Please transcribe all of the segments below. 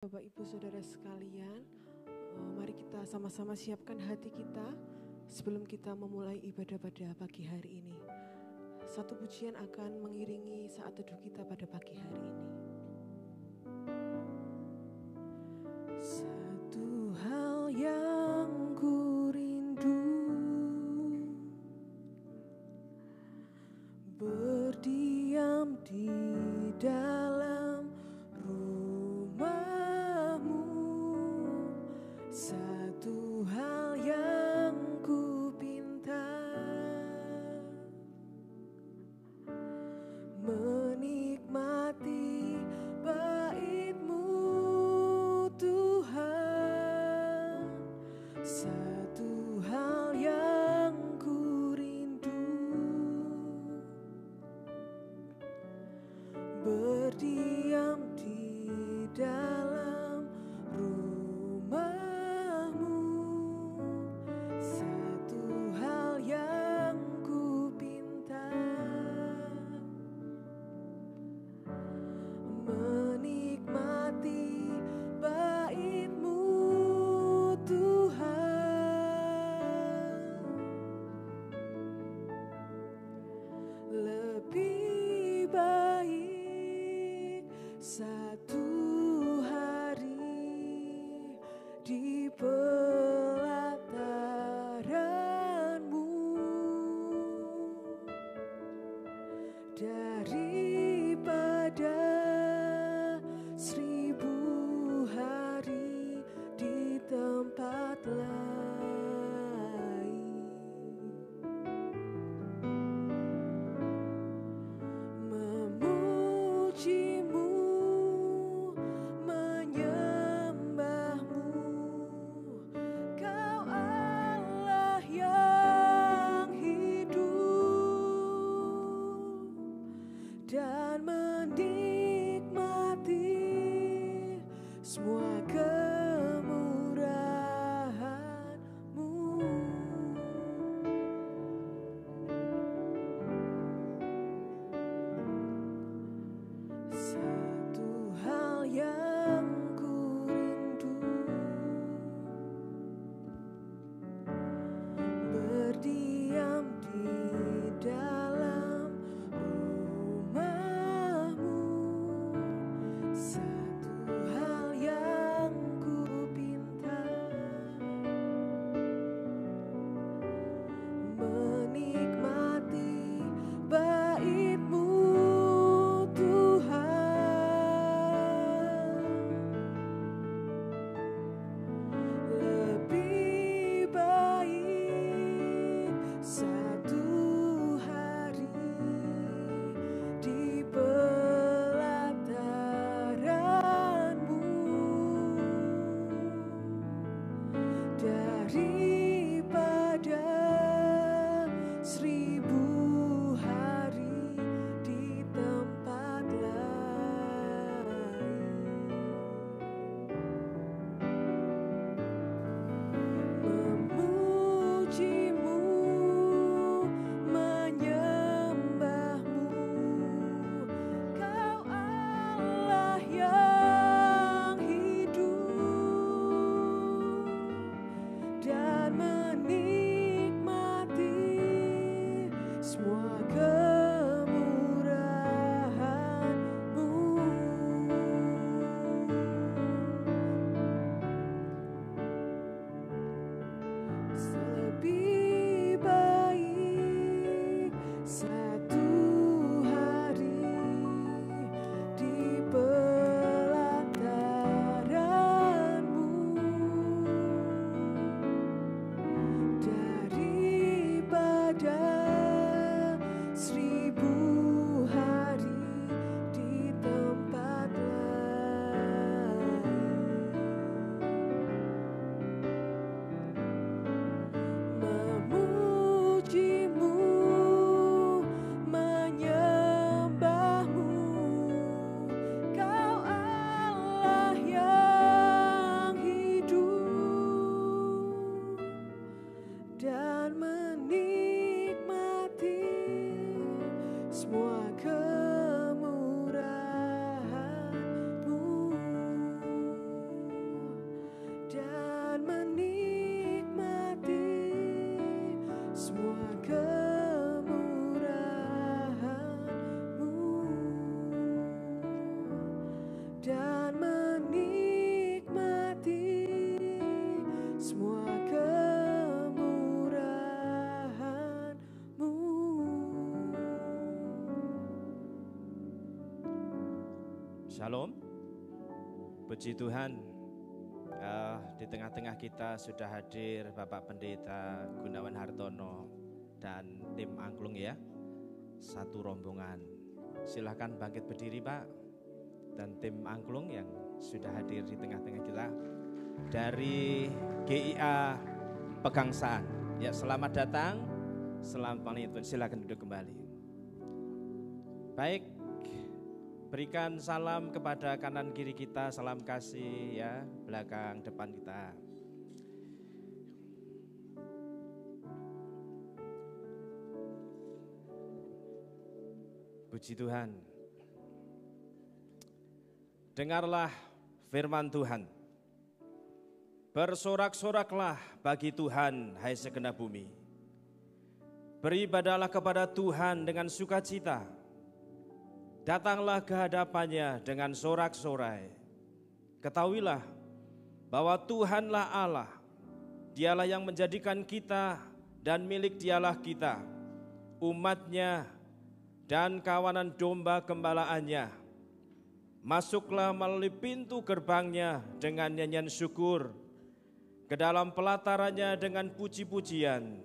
Bapak Ibu Saudara sekalian, mari kita sama-sama siapkan hati kita sebelum kita memulai ibadah pada pagi hari ini. Satu pujian akan mengiringi saat teduh kita pada pagi hari ini. Satu hal yang ku rindu, berdiam di dalam rumahmu. Satu hal yang ku pinta, menikmati bait-Mu Tuhan. Satu hal yang ku rindu, berdiam di dalam rumah-Mu. Satu hal yang ku pinta, menikmati bait-Mu Tuhan. Lebih baik satu hari di pelataran-Mu daripada 1000 hari di tempat lain. Memuji-Mu, menyembah-Mu, Kau Allah yang hidup, dan menikmati semua kemurahan-Mu. Satu hal yang ku rindu, berdiam di dalam rumah-Mu. Satu hal yang Shalom. Puji Tuhan, di tengah-tengah kita sudah hadir Bapak Pendeta Gunawan Hartono dan tim angklung ya. Satu rombongan. Silahkan bangkit berdiri Pak. Dan tim angklung yang sudah hadir di tengah-tengah kita. Dari GIA Pegangsaan. Ya, selamat datang. Selamat pamit. Silahkan duduk kembali. Baik. Berikan salam kepada kanan kiri kita, salam kasih ya, belakang depan kita. Puji Tuhan. Dengarlah firman Tuhan. Bersorak-soraklah bagi Tuhan, hai segenap bumi. Beribadahlah kepada Tuhan dengan sukacita. Datanglah ke hadapannya dengan sorak-sorai. Ketahuilah bahwa Tuhanlah Allah. Dialah yang menjadikan kita dan milik Dialah kita, umatnya dan kawanan domba gembalaannya. Masuklah melalui pintu gerbangnya dengan nyanyian syukur, ke dalam pelatarannya dengan puji-pujian.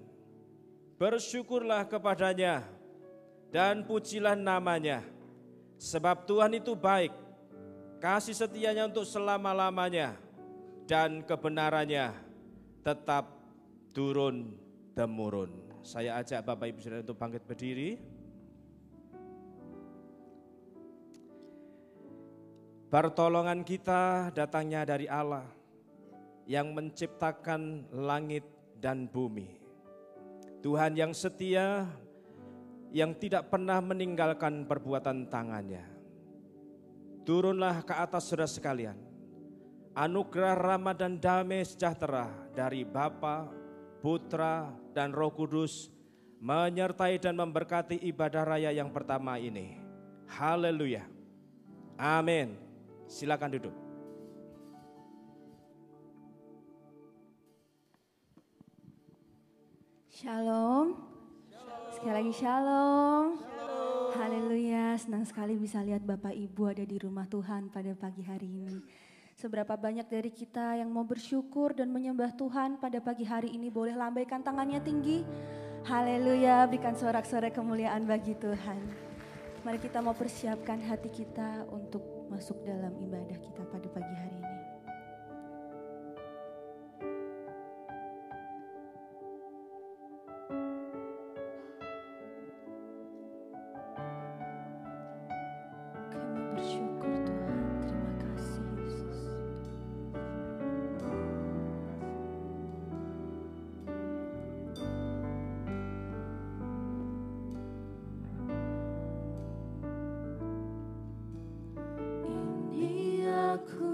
Bersyukurlah kepadanya dan pujilah namanya. Sebab Tuhan itu baik, kasih setianya untuk selama-lamanya, dan kebenarannya tetap turun-temurun. Saya ajak Bapak Ibu Saudara untuk bangkit berdiri. Pertolongan kita datangnya dari Allah yang menciptakan langit dan bumi. Tuhan yang setia, yang tidak pernah meninggalkan perbuatan tangannya. Turunlah ke atas saudara sekalian. Anugerah rahmat dan damai sejahtera dari Bapa, Putra, dan Roh Kudus menyertai dan memberkati ibadah raya yang pertama ini. Haleluya. Amin. Silakan duduk. Shalom. Sekali lagi shalom. Haleluya, senang sekali bisa lihat Bapak Ibu ada di rumah Tuhan pada pagi hari ini. Seberapa banyak dari kita yang mau bersyukur dan menyembah Tuhan pada pagi hari ini, boleh lambaikan tangannya tinggi. Haleluya, berikan sorak-sorai kemuliaan bagi Tuhan. Mari kita mau persiapkan hati kita untuk masuk dalam ibadah kita pada pagi hari ini. Ku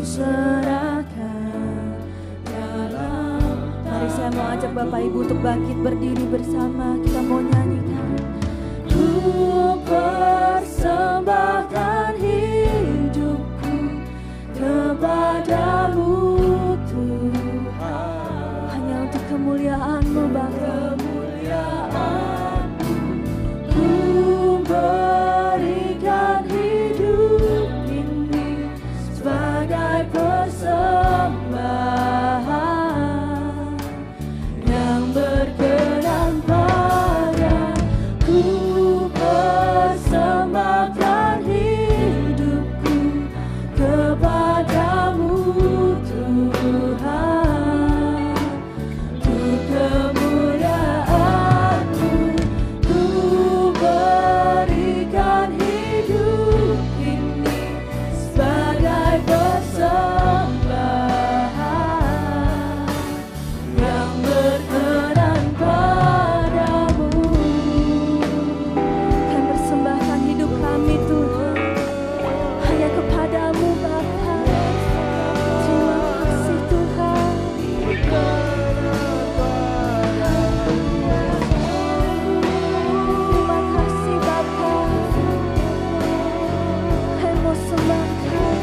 serahkan dalam. Mari saya mau ajak Bapak Ibu untuk bangkit berdiri bersama. Kita mau nyanyikan. Ku persembahkan hidupku kepadamu Tuhan, hanya untuk kemuliaan-Mu Bapa. Ku berikan hidup ini sebagai persembahan yang berkenan padamu. Persembahkan hidupku kepadamu Tuhan, untuk kemuliaan-Mu. Ku berikan hidup ini sebagai persembahan yang berkenan padamu. Kami persembahkan hidup kami Tuhan hanya kepadamu Bapa. Terima kasih Tuhan. Terima kasih Bapa. Kami mau sembahkan.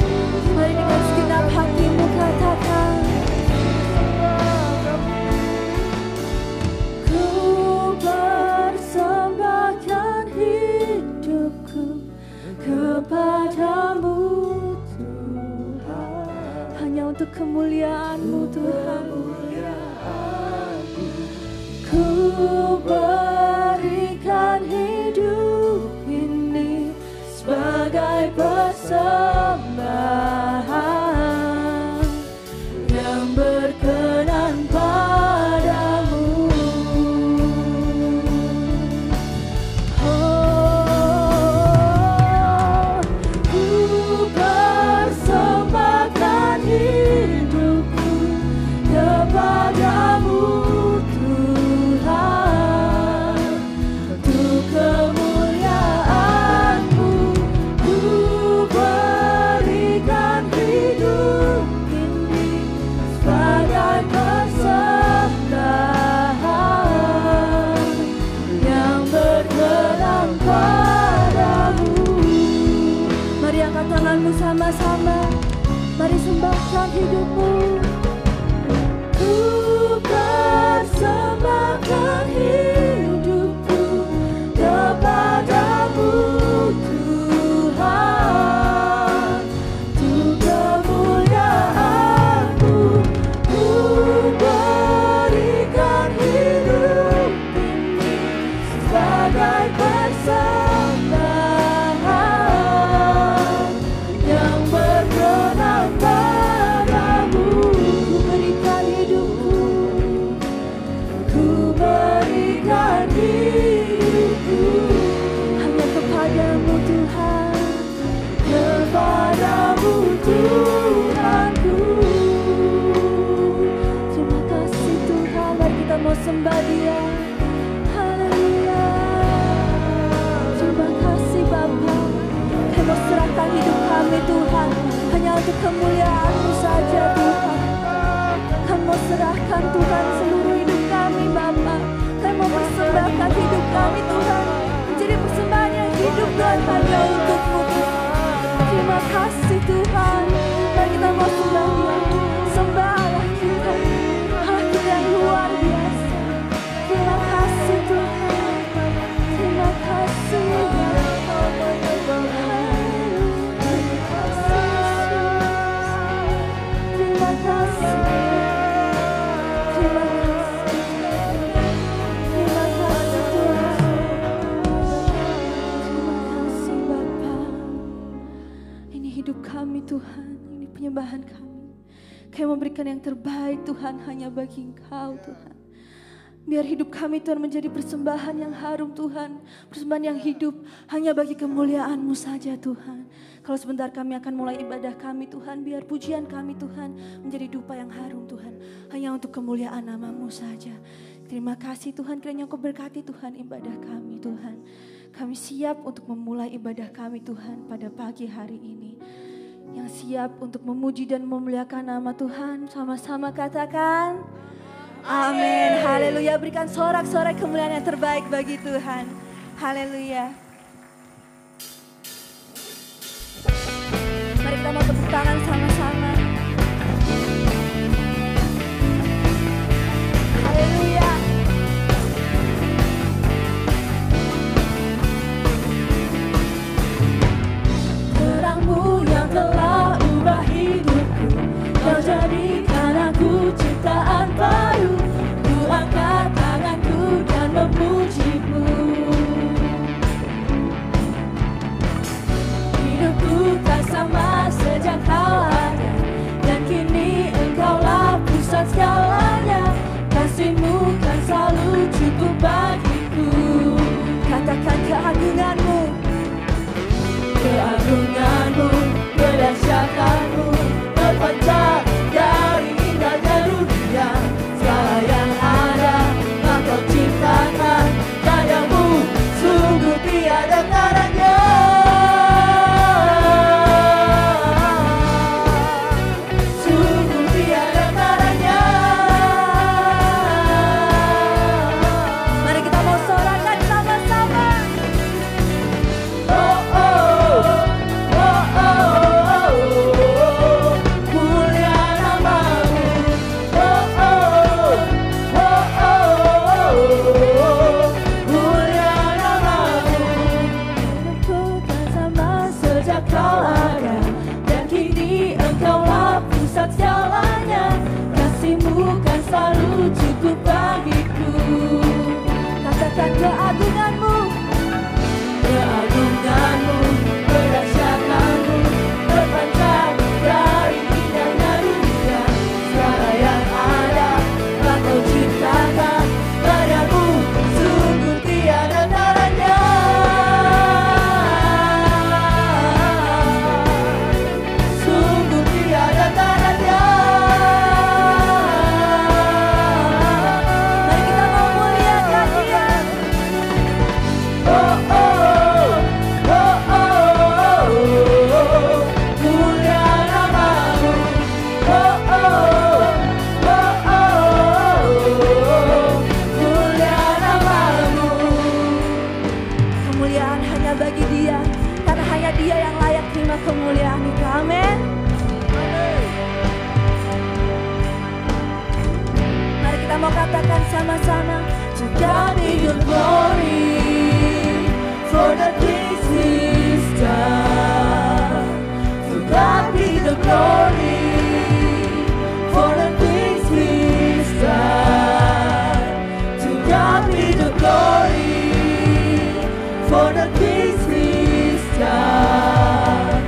Mari dengan segenap hatimu katakan. Ku persembahkan hidupku kepadamu Tuhan, hanya untuk kemuliaan-Mu Tuhan. Ku berikan hidup ini sebagai persembahan yang berkenan padamu. Oh, ku persembahkan hidupku kepadamu Tuhan, untuk kemuliaan-Mu. Ku berikan hidup ini sebagai persembahan yang berkenan padamu. Mari angkat tanganmu sama-sama. Mari sembahkan hidupmu. Ku persembahkan hidupku kepadamu Tuhan, untuk kemuliaan-Mu. Ku berikan hidup ini sebagai persembahan yang berkenan padamu. Ku berikan hidupku, ku berikan hidupku hanya kepadamu Tuhan, kepadamu Tuhanku. Terima kasih Tuhan. Mari kita mau sembah Dia. Haleluya. Terima kasih Bapa. Kami mau serahkan hidup kami Tuhan hanya untuk kemuliaan-Mu saja Tuhan. Kami mau serahkan Tuhan seluruh hidup kami Bapa. Kami mau persembahkan hidup kami Tuhan menjadi persembahan yang hidup Tuhan hanya untuk-Mu Tuhan. Terima kasih Tuhan. Mari kita mau sembah Dia. Sembahlah kita, Allah kita yang luar biasa. Terima kasih Tuhan. Terima kasih Bapa. Terima kasih. Terima kasih. Terima kasih Tuhan. Terima kasih Bapa. Ini hidup kami Tuhan. Ini penyembahan kami. Kami memberikan yang terbaik Tuhan hanya bagi Engkau Tuhan. Biar hidup kami Tuhan menjadi persembahan yang harum Tuhan. Persembahan yang hidup hanya bagi kemuliaan-Mu saja Tuhan. Kalau sebentar kami akan mulai ibadah kami Tuhan. Biar pujian kami Tuhan menjadi dupa yang harum Tuhan. Hanya untuk kemuliaan nama-Mu saja. Terima kasih Tuhan, kiranya Engkau berkati Tuhan ibadah kami Tuhan. Kami siap untuk memulai ibadah kami Tuhan pada pagi hari ini. yang siap untuk memuji dan memuliakan nama Tuhan? Sama-sama katakan amin. Haleluya. Berikan sorak-sorai kemuliaan yang terbaik bagi Tuhan. Haleluya. Mari kita mau tepuk tangan sama-sama. Haleluya. Terang-Mu yang telah ubah hidupku, Kau jadikan aku ciptaan baru. Ku angkat tanganku dan memuji-Mu. Hidupku tak sama sejak Kau ada, dan kini Engkaulah pusat segalanya. Kasih-Mu kan selalu cukup bagiku. Katakan keagungan-Mu, keagungan-Mu, kedahsyatan-Mu terpancar dari indahnya dunia. Segala yang ada telah Kau ciptakan, daya-Mu sungguh tiada taranya. Sungguh tiada taranya. Mari kita mau sorakan sama-sama. Oh oh, oh oh, oh oh, mulia nama-Mu. Oh oh, oh oh, mulia nama-Mu. Hidupku tak sama sejak Kau ada, dan kini Engkaulah pusat segalanya. Kasih-Mu kan selalu cukup bagiku. Katakan keagungan-Mu, keagungan-Mu, kedahsyatan-Mu terpancar dari indahnya dunia. Segala yang ada telah Kau ciptakan, daya-Mu sungguh tiada taranya. Sungguh tiada taranya. Mari kita mau muliakan Dia. Oh oh, oh oh, mulia nama-Mu. Oh oh, mulia nama-Mu. Kemuliaan hanya bagi Dia, karena hanya Dia yang layak terima kemuliaan itu. Amin. Mari kita mau katakan sama-sama, to God be the glory for the things He's done. To God be the glory for the things He's done. To God be the glory for the things He's done.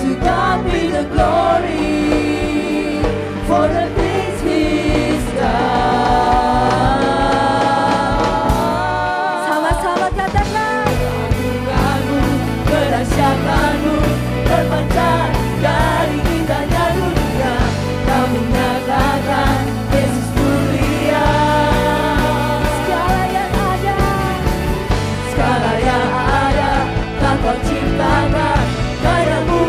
To God be the glory for the things He's done. Sama-sama katakan, keagungan-Mu, kedahsyatan-Mu terpancar dari indahnya dunia. Kau menyatakan Yesus mulia. Segala yang ada, segala yang ada telah Kau ciptakan, daya-Mu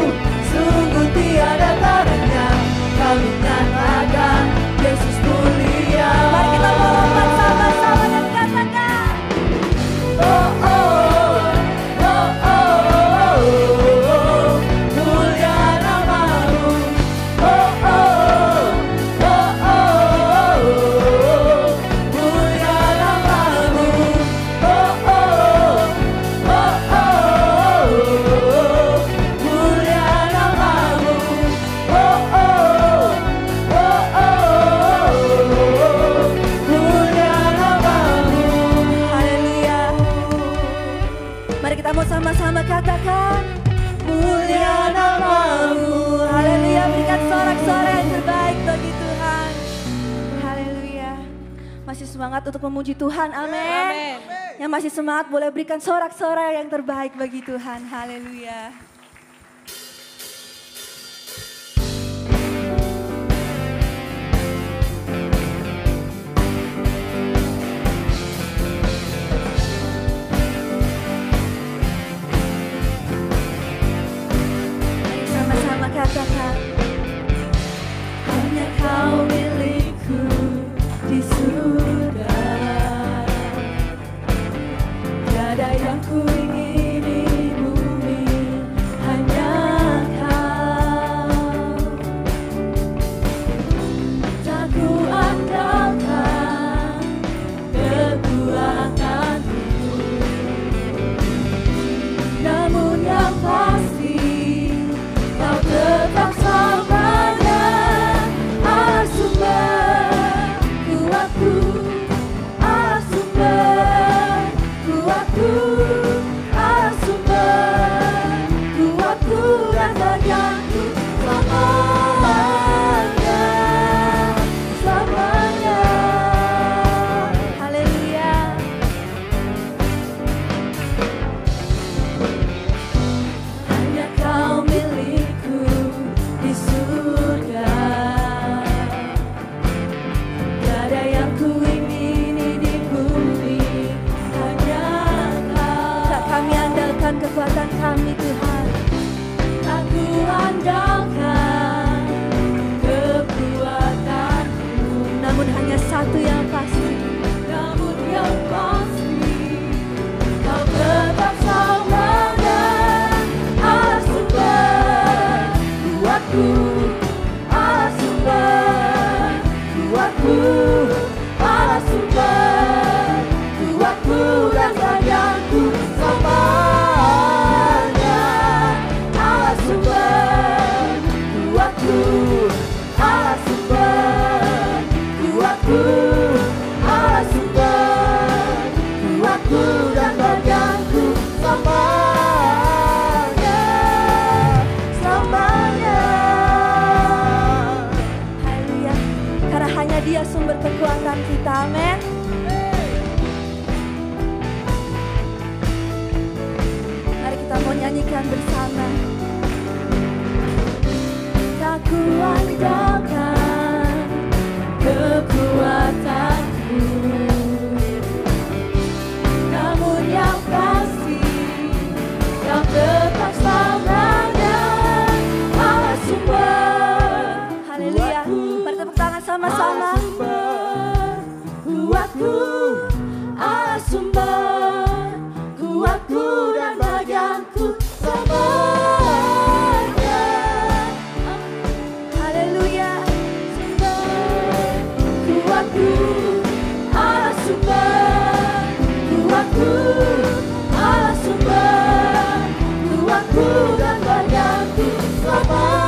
sungguh tiada taranya. Kau menyatakan Yesus mulia. Mari kita melompat sama-sama dan katakan, oh oh, oh oh, mulia nama-Mu. Oh oh, oh oh, mulia nama-Mu. Oh oh, oh oh, mulia nama-Mu. Oh oh, mulia nama-Mu. Haleluya. Mari kita mau sama-sama katakan, mulia nama-Mu. Haleluya. Berikan sorak-sorai yang terbaik bagi Tuhan. Haleluya. Masih semangat untuk memuji Tuhan, amin. Yang masih semangat boleh berikan sorak-sorai yang terbaik bagi Tuhan. Haleluya. Mari sama-sama katakan, Dia sumber kekuatan kita, amin. Mari kita mau nyanyikan bersama. Tak kuandalkan kekuatanku, namun yang pasti yang tetap selamanya Allah sumber. Haleluya. Mari tepuk tangan sama-sama. Kuatku, Allah sumber, kuatku dan bagianku selamanya. Haleluya. Sumber, kuatku, Allah sumber, kuatku, Allah sumber, kuatku dan bagianku selamanya.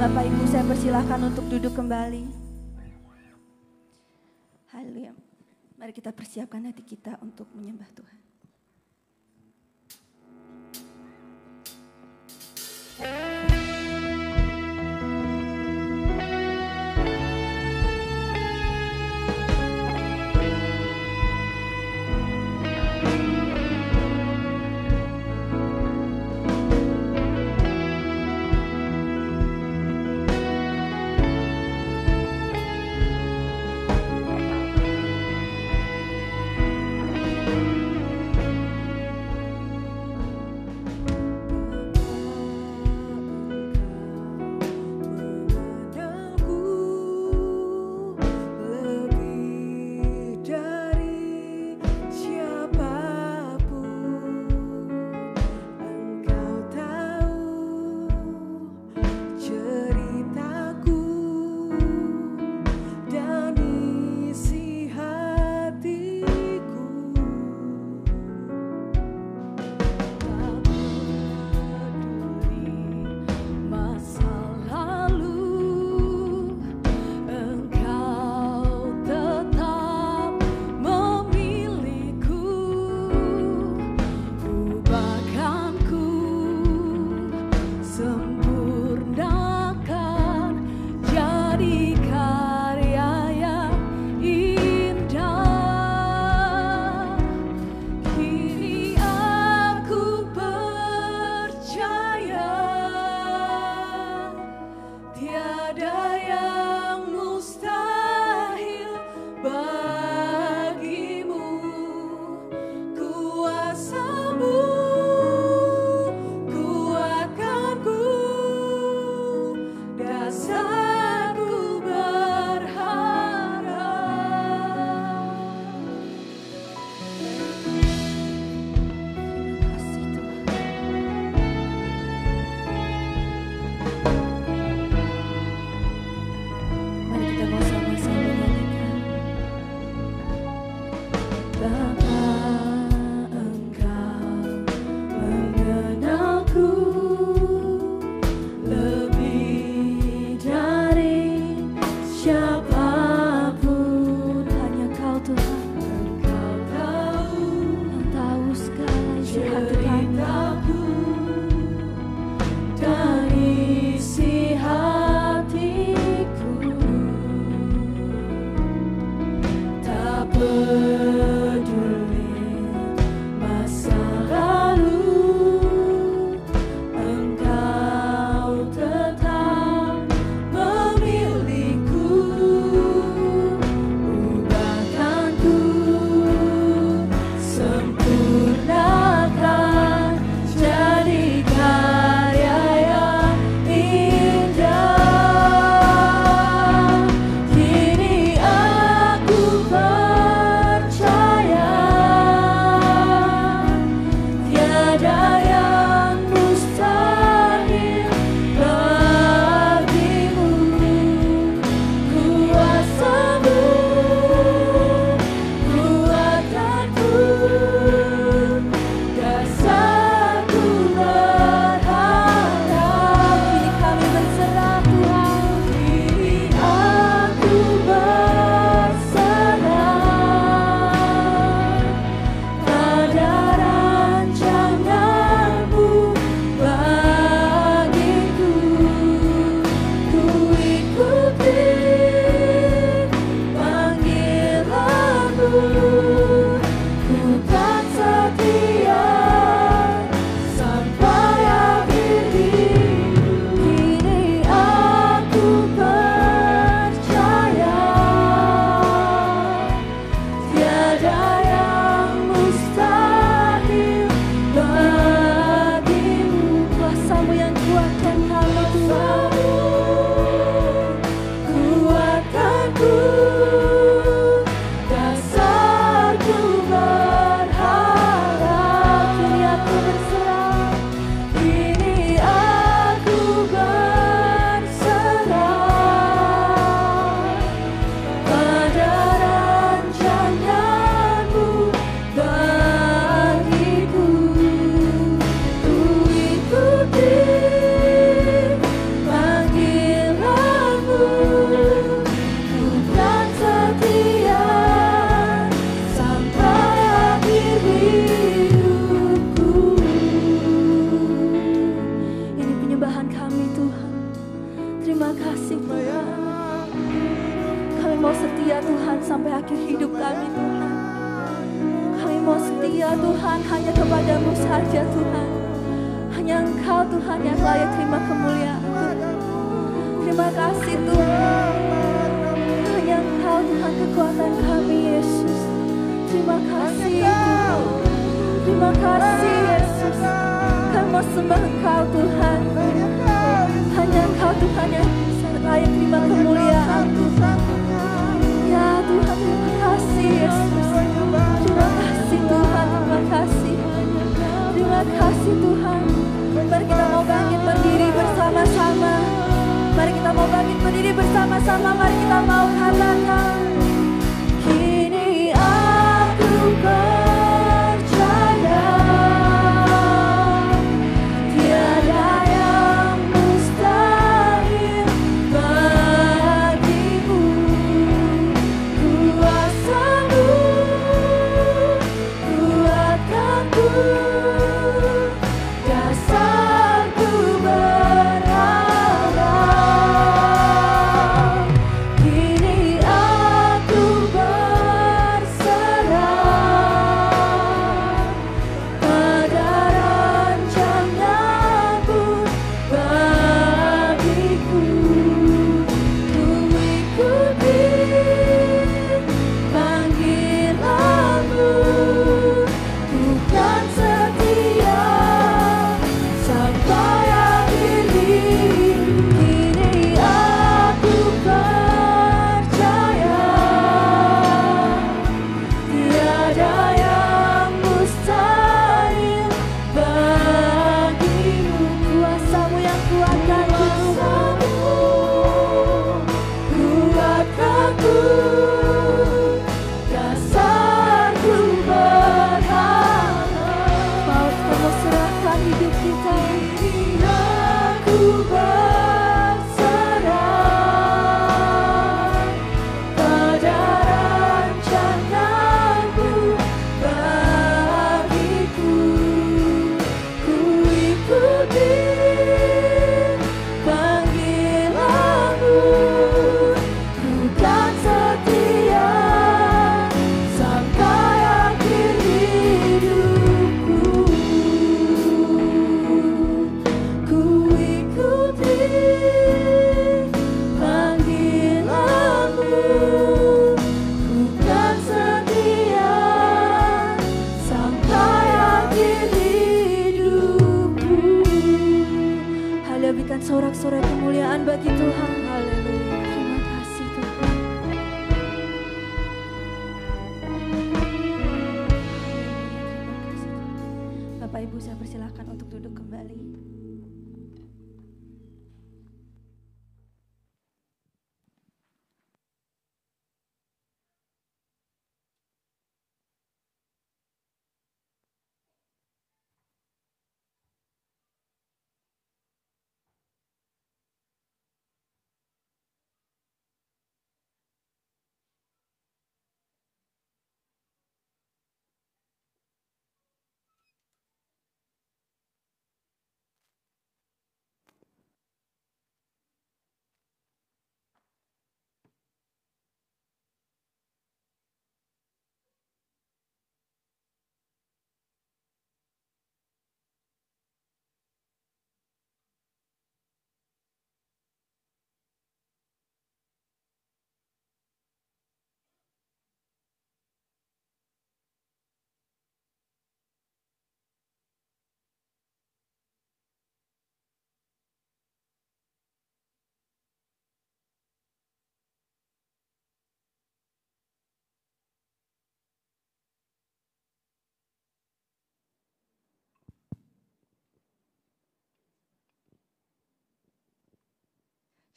Bapak Ibu, saya persilahkan untuk duduk kembali. Haleluya. Mari kita persiapkan hati kita untuk menyembah Tuhan.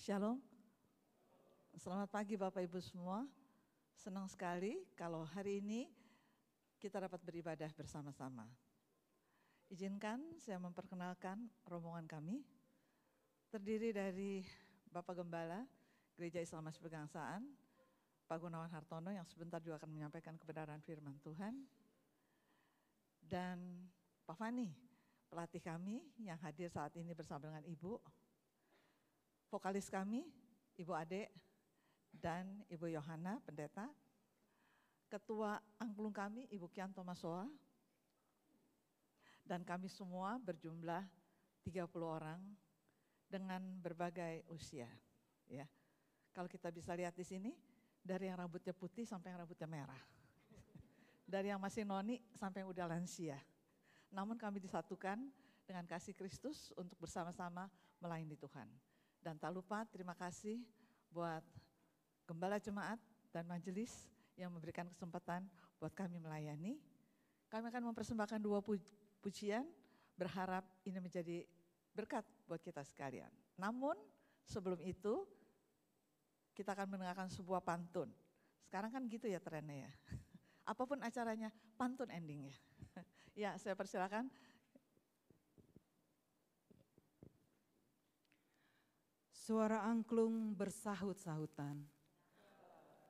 Shalom. Selamat pagi Bapak Ibu semua. Senang sekali kalau hari ini kita dapat beribadah bersama-sama. Izinkan saya memperkenalkan rombongan kami. Terdiri dari Bapak Gembala Gereja Islam Masih Pegangsaan, Pak Gunawan Hartono yang sebentar juga akan menyampaikan kebenaran firman Tuhan. Dan Pak Fani, pelatih kami yang hadir saat ini bersama dengan Ibu. Vokalis kami, Ibu Ade dan Ibu Yohana, pendeta. Ketua angklung kami, Ibu Kian Tomasoa. Dan kami semua berjumlah 30 orang dengan berbagai usia. Ya, kalau kita bisa lihat di sini, dari yang rambutnya putih sampai yang rambutnya merah. Dari yang masih noni sampai yang udah lansia. Namun kami disatukan dengan kasih Kristus untuk bersama-sama melayani Tuhan. Dan tak lupa terima kasih buat Gembala Jemaat dan Majelis yang memberikan kesempatan buat kami melayani. Kami akan mempersembahkan 2 pujian, berharap ini menjadi berkat buat kita sekalian. Namun sebelum itu kita akan mendengarkan sebuah pantun. Sekarang kan gitu ya trennya ya. Apapun acaranya, pantun endingnya. Ya, saya persilakan. Suara angklung bersahut-sahutan,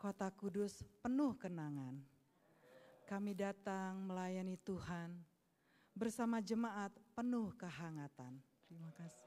Kota Kudus penuh kenangan. Kami datang melayani Tuhan, bersama jemaat penuh kehangatan. Terima kasih.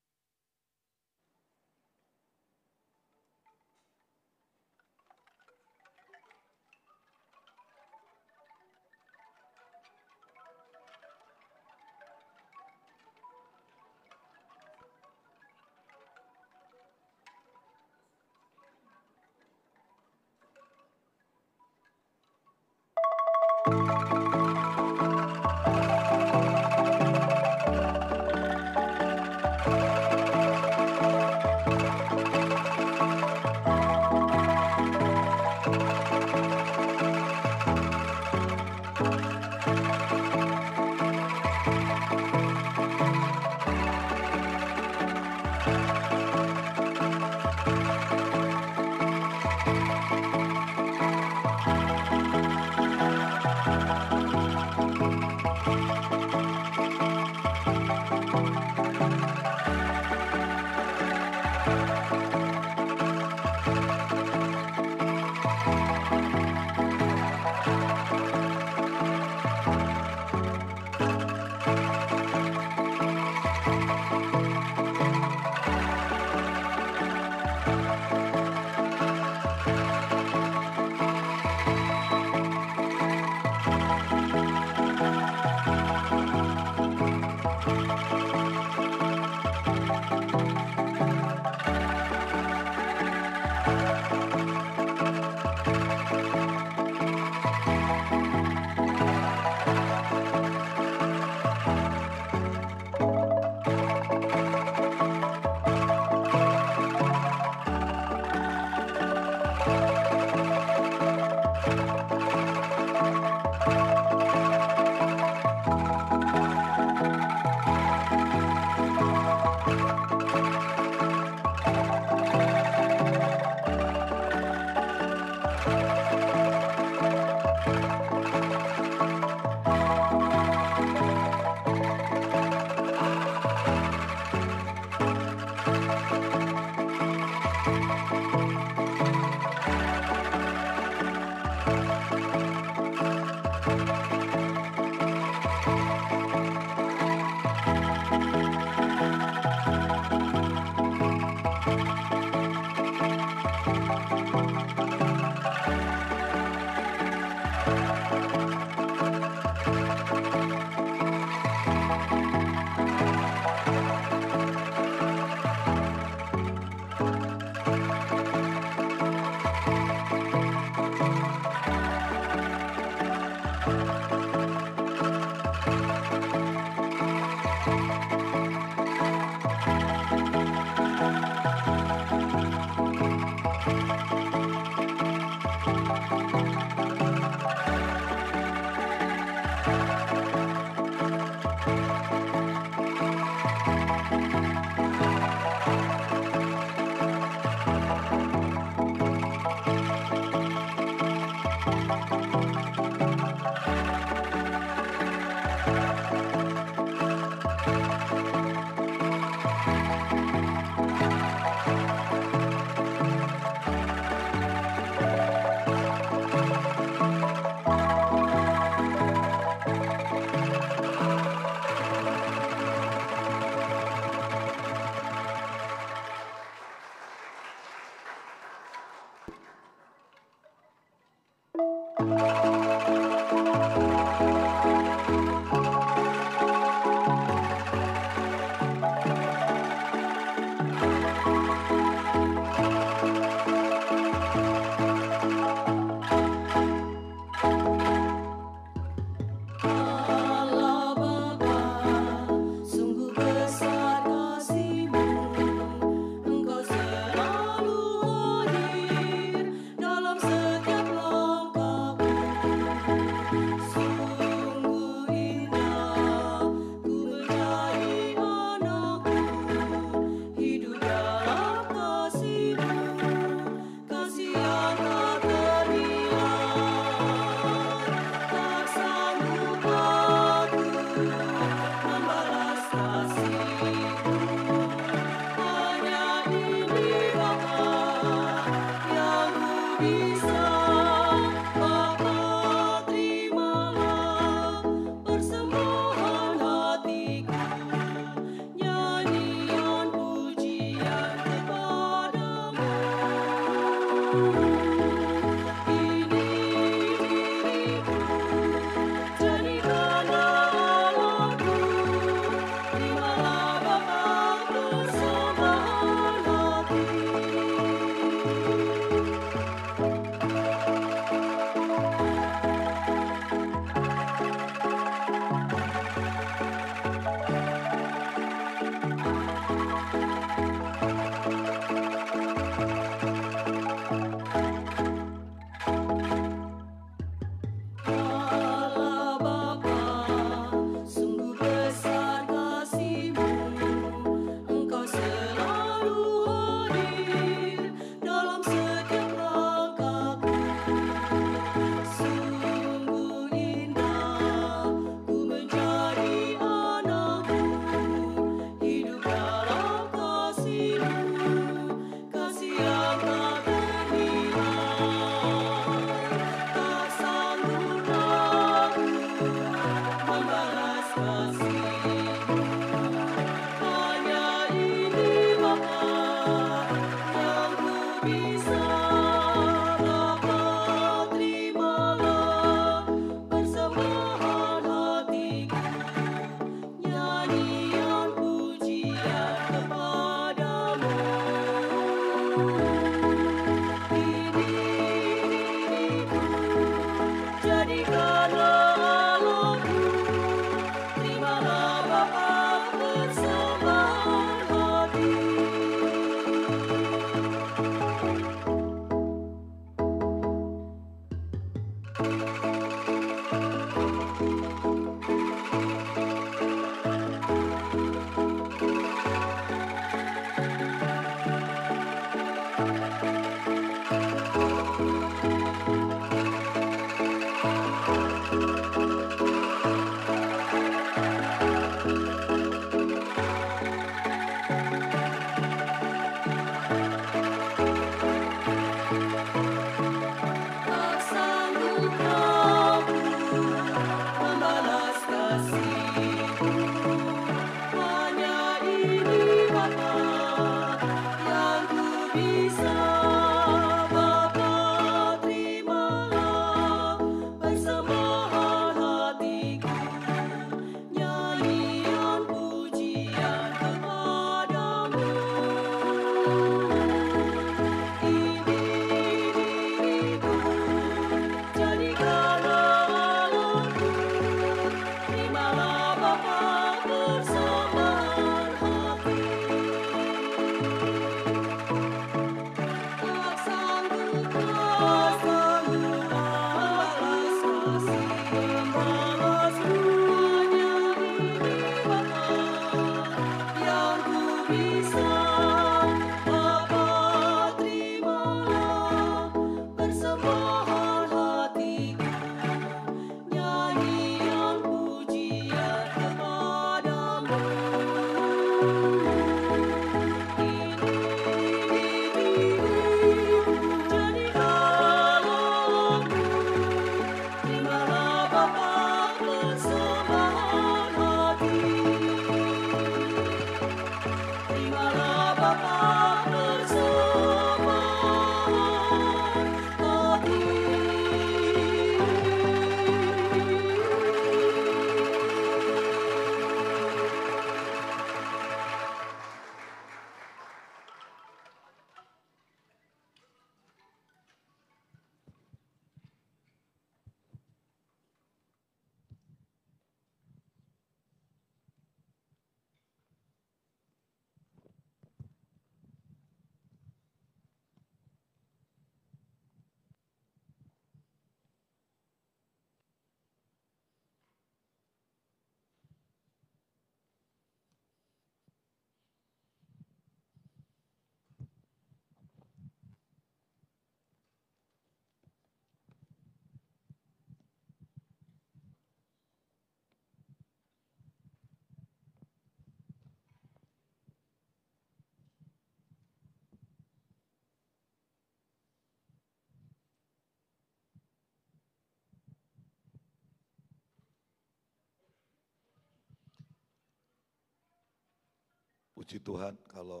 Puji Tuhan kalau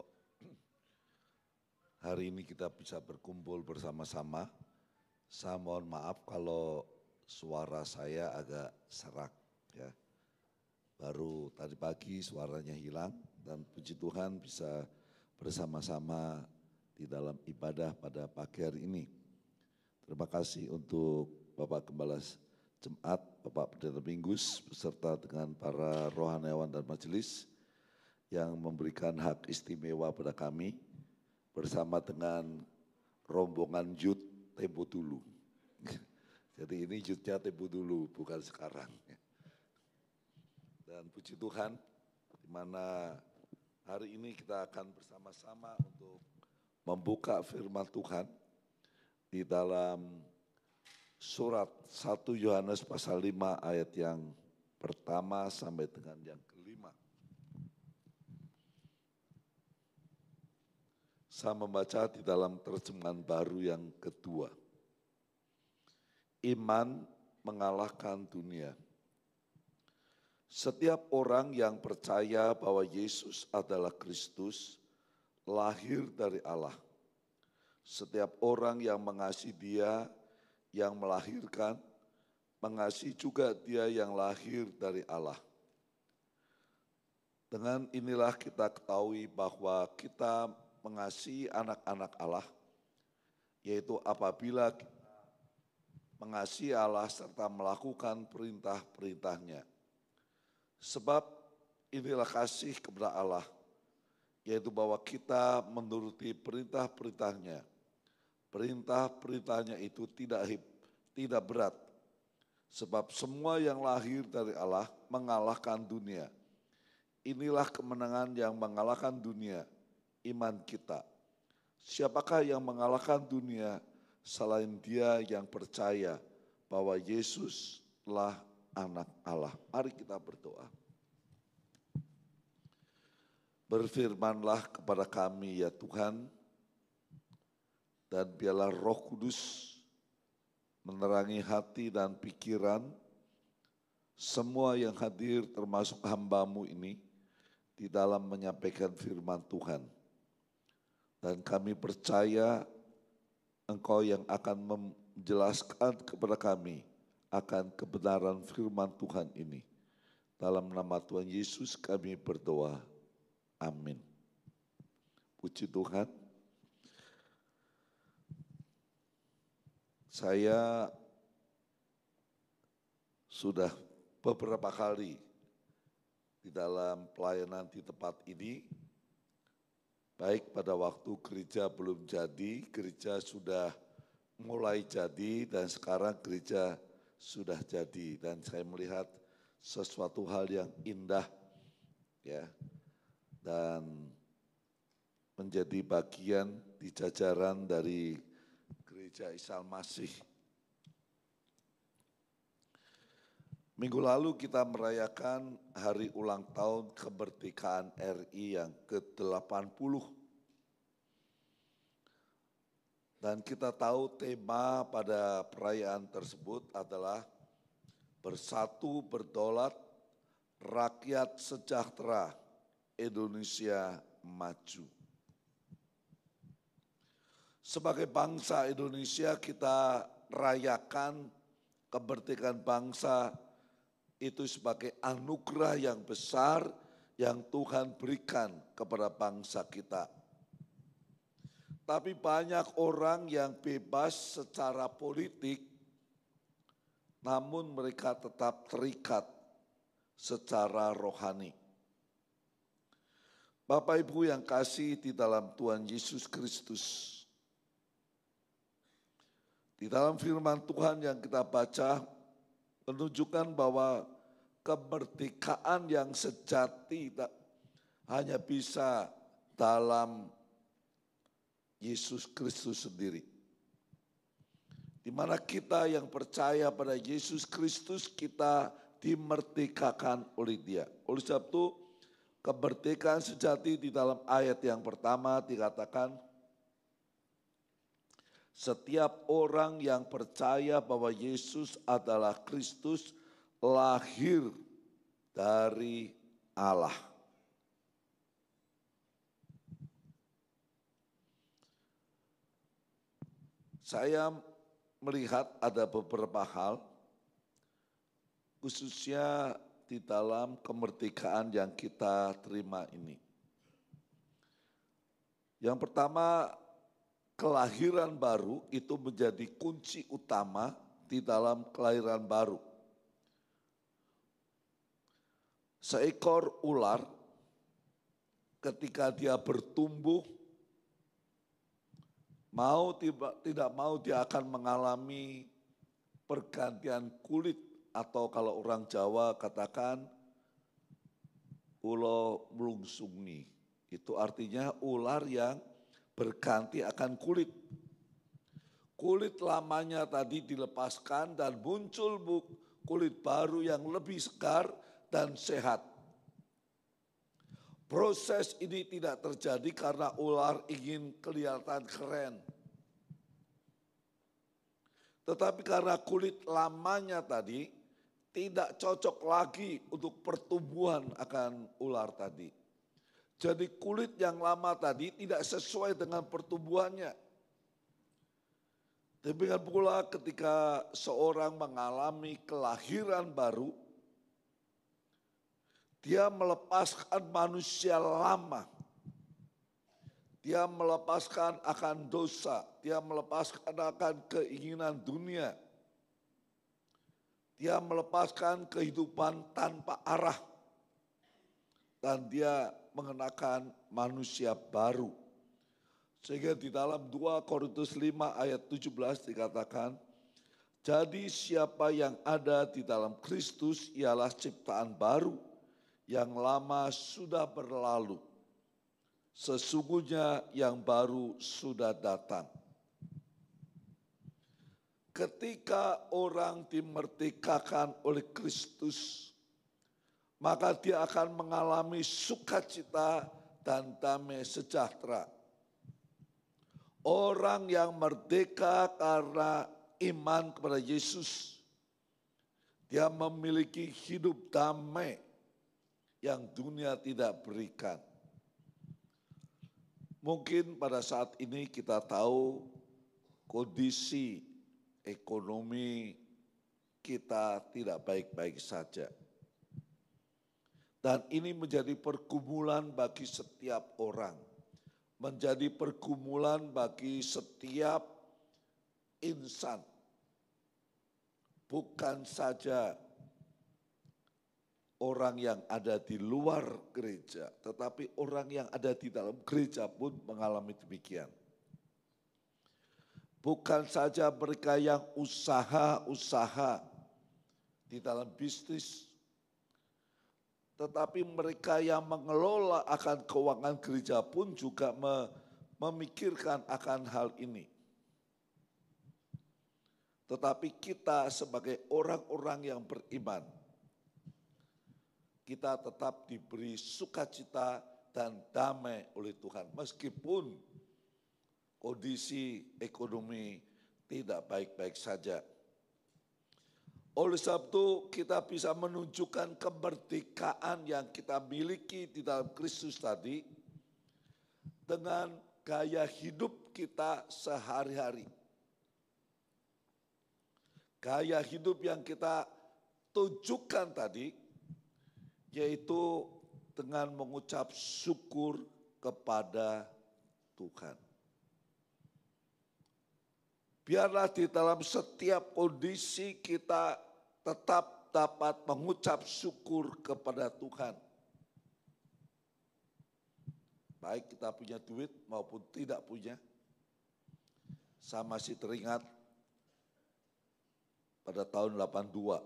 hari ini kita bisa berkumpul bersama-sama. Saya mohon maaf kalau suara saya agak serak ya. Baru tadi pagi suaranya hilang dan puji Tuhan bisa bersama-sama di dalam ibadah pada pagi hari ini. Terima kasih untuk Bapak Gembala Jemaat, Bapak Pendeta Minggus beserta dengan para rohaniawan dan majelis yang memberikan hak istimewa pada kami bersama dengan rombongan Youth tempo dulu. Jadi ini Youth-nya tempo dulu, bukan sekarang. Dan puji Tuhan, di mana hari ini kita akan bersama-sama untuk membuka firman Tuhan di dalam surat 1 Yohanes pasal 5 ayat yang pertama sampai dengan yang kelima. Saya membaca di dalam terjemahan baru yang kedua. Iman mengalahkan dunia. Setiap orang yang percaya bahwa Yesus adalah Kristus, lahir dari Allah. Setiap orang yang mengasihi Dia yang melahirkan, mengasihi juga Dia yang lahir dari Allah. Dengan inilah kita ketahui bahwa kita mengasihi anak-anak Allah, yaitu apabila kita mengasihi Allah serta melakukan perintah-perintahnya. Sebab inilah kasih kepada Allah, yaitu bahwa kita menuruti perintah-perintahnya. Perintah-perintahnya itu tidak berat, sebab semua yang lahir dari Allah mengalahkan dunia. Inilah kemenangan yang mengalahkan dunia, iman kita. Siapakah yang mengalahkan dunia selain Dia yang percaya bahwa Yesuslah anak Allah. Mari kita berdoa. Berfirmanlah kepada kami ya Tuhan, dan biarlah Roh Kudus menerangi hati dan pikiran semua yang hadir termasuk hamba-Mu ini di dalam menyampaikan firman Tuhan. Dan kami percaya Engkau yang akan menjelaskan kepada kami akan kebenaran firman Tuhan ini. Dalam nama Tuhan Yesus kami berdoa. Amin. Puji Tuhan. Saya sudah beberapa kali di dalam pelayanan di tempat ini, baik pada waktu gereja belum jadi, gereja sudah mulai jadi, dan sekarang gereja sudah jadi. Dan saya melihat sesuatu hal yang indah ya, dan menjadi bagian di jajaran dari Gereja Isa Masih. Minggu lalu kita merayakan hari ulang tahun kemerdekaan RI yang ke-80. Dan kita tahu tema pada perayaan tersebut adalah Bersatu Berdaulat, Rakyat Sejahtera, Indonesia Maju. Sebagai bangsa Indonesia kita rayakan kemerdekaan bangsa itu sebagai anugerah yang besar yang Tuhan berikan kepada bangsa kita. Tapi banyak orang yang bebas secara politik, namun mereka tetap terikat secara rohani. Bapak Ibu yang kasih di dalam Tuhan Yesus Kristus, di dalam firman Tuhan yang kita baca menunjukkan bahwa kemerdekaan yang sejati hanya bisa dalam Yesus Kristus sendiri. Di mana kita yang percaya pada Yesus Kristus, kita dimerdekakan oleh Dia. Oleh sebab itu, kemerdekaan sejati di dalam ayat yang pertama dikatakan, setiap orang yang percaya bahwa Yesus adalah Kristus lahir dari Allah. Saya melihat ada beberapa hal, khususnya di dalam kemerdekaan yang kita terima ini. Yang pertama, kelahiran baru itu menjadi kunci utama di dalam kelahiran baru. Seekor ular ketika dia bertumbuh, tidak mau dia akan mengalami pergantian kulit, atau kalau orang Jawa katakan ulo mlungsungi. Itu artinya ular yang berganti akan kulit. Kulit lamanya tadi dilepaskan dan muncul kulit baru yang lebih segar dan sehat. Proses ini tidak terjadi karena ular ingin kelihatan keren. Tetapi karena kulit lamanya tadi tidak cocok lagi untuk pertumbuhan akan ular tadi. Jadi kulit yang lama tadi tidak sesuai dengan pertumbuhannya. Demikian pula ketika seorang mengalami kelahiran baru, dia melepaskan manusia lama. Dia melepaskan akan dosa, dia melepaskan akan keinginan dunia. Dia melepaskan kehidupan tanpa arah. Dan dia mengenakan manusia baru. Sehingga di dalam 2 Korintus 5 ayat 17 dikatakan, jadi siapa yang ada di dalam Kristus ialah ciptaan baru, yang lama sudah berlalu. Sesungguhnya yang baru sudah datang. Ketika orang dimerdekakan oleh Kristus, maka dia akan mengalami sukacita dan damai sejahtera. Orang yang merdeka karena iman kepada Yesus, dia memiliki hidup damai yang dunia tidak berikan. Mungkin pada saat ini kita tahu kondisi ekonomi kita tidak baik-baik saja. Dan ini menjadi pergumulan bagi setiap orang. Menjadi pergumulan bagi setiap insan. Bukan saja orang yang ada di luar gereja, tetapi orang yang ada di dalam gereja pun mengalami demikian. Bukan saja mereka yang usaha-usaha di dalam bisnis, tetapi mereka yang mengelola akan keuangan gereja pun juga memikirkan akan hal ini. Tetapi kita sebagai orang-orang yang beriman, kita tetap diberi sukacita dan damai oleh Tuhan. Meskipun kondisi ekonomi tidak baik-baik saja. Oleh sebab itu kita bisa menunjukkan kemerdekaan yang kita miliki di dalam Kristus tadi dengan gaya hidup kita sehari-hari. Gaya hidup yang kita tunjukkan tadi, yaitu dengan mengucap syukur kepada Tuhan. Biarlah di dalam setiap kondisi kita tetap dapat mengucap syukur kepada Tuhan. Baik kita punya duit maupun tidak punya. Saya masih teringat pada tahun 82.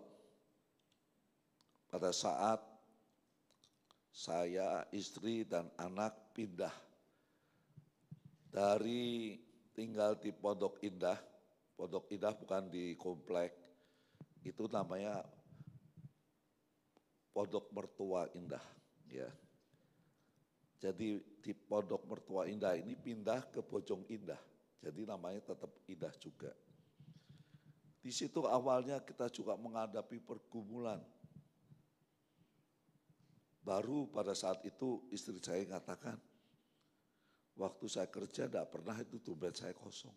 Pada saat saya, istri, dan anak pindah dari tinggal di Pondok Indah. Pondok Indah bukan di komplek, itu namanya Pondok Mertua Indah. Ya. Jadi di Pondok Mertua Indah ini pindah ke Bojong Indah, jadi namanya tetap Indah juga. Di situ awalnya kita juga menghadapi pergumulan. Baru pada saat itu istri saya katakan, waktu saya kerja tidak pernah itu dompet saya kosong.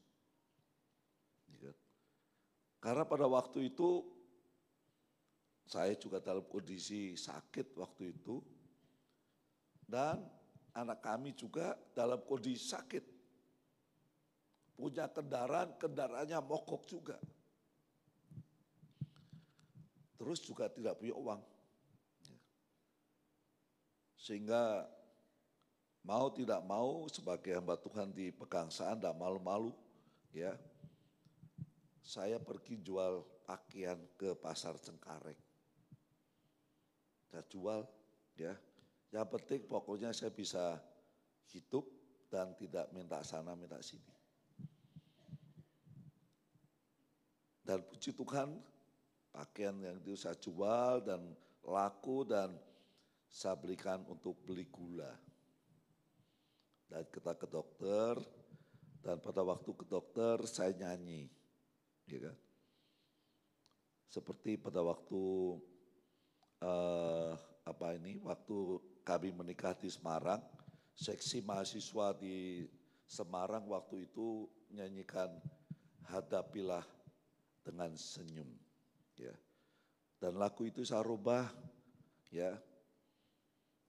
Karena pada waktu itu saya juga dalam kondisi sakit waktu itu. Dan anak kami juga dalam kondisi sakit. Punya kendaraan, kendaraannya mogok juga. Terus juga tidak punya uang. Sehingga mau tidak mau sebagai hamba Tuhan di Pegangsaan, tidak malu-malu ya. Saya pergi jual pakaian ke pasar Cengkareng. Saya jual ya. Yang penting pokoknya saya bisa hidup dan tidak minta sana minta sini. Dan puji Tuhan pakaian yang itu saya jual dan laku dan saya belikan untuk beli gula. Dan kita ke dokter dan pada waktu ke dokter saya nyanyi. Ya kan? Seperti pada waktu waktu kami menikah di Semarang, seksi mahasiswa di Semarang waktu itu nyanyikan Hadapilah dengan Senyum. Ya. Dan lagu itu saya rubah, ya.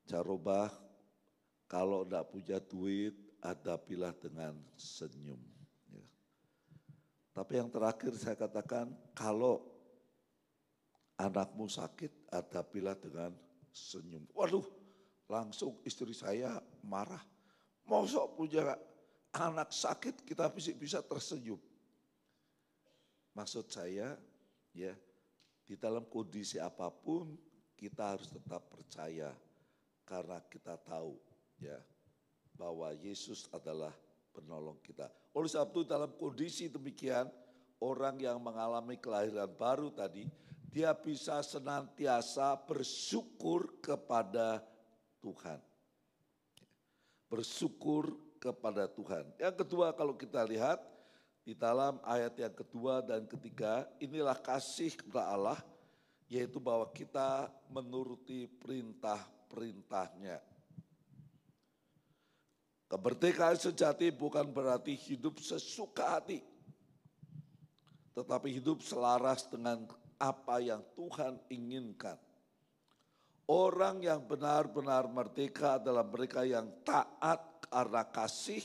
Saya rubah, kalau enggak punya duit, hadapilah dengan senyum. Ya. Tapi yang terakhir saya katakan, kalau anakmu sakit, hadapilah dengan senyum. Waduh, langsung istri saya marah. Mosok punya anak sakit kita bisa tersenyum. Maksud saya, ya, di dalam kondisi apapun kita harus tetap percaya karena kita tahu, ya, bahwa Yesus adalah penolong kita. Oleh sebab itu dalam kondisi demikian, orang yang mengalami kelahiran baru tadi, dia bisa senantiasa bersyukur kepada Tuhan. Bersyukur kepada Tuhan. Yang kedua kalau kita lihat, di dalam ayat yang kedua dan ketiga, inilah kasih kepada Allah, yaitu bahwa kita menuruti perintah-perintahnya. Kemerdekaan sejati bukan berarti hidup sesuka hati, tetapi hidup selaras dengan apa yang Tuhan inginkan. Orang yang benar-benar merdeka adalah mereka yang taat karena kasih,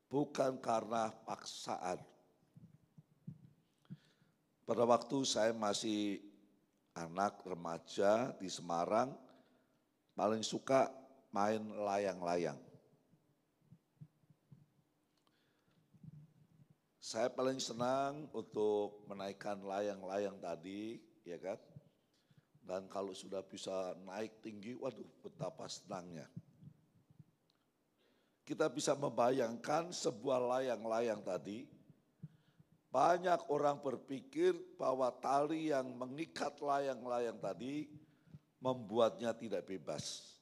bukan karena paksaan. Pada waktu saya masih anak remaja di Semarang, paling suka main layang-layang. Saya paling senang untuk menaikkan layang-layang tadi, ya kan? Dan kalau sudah bisa naik tinggi, waduh betapa senangnya. Kita bisa membayangkan sebuah layang-layang tadi, banyak orang berpikir bahwa tali yang mengikat layang-layang tadi membuatnya tidak bebas.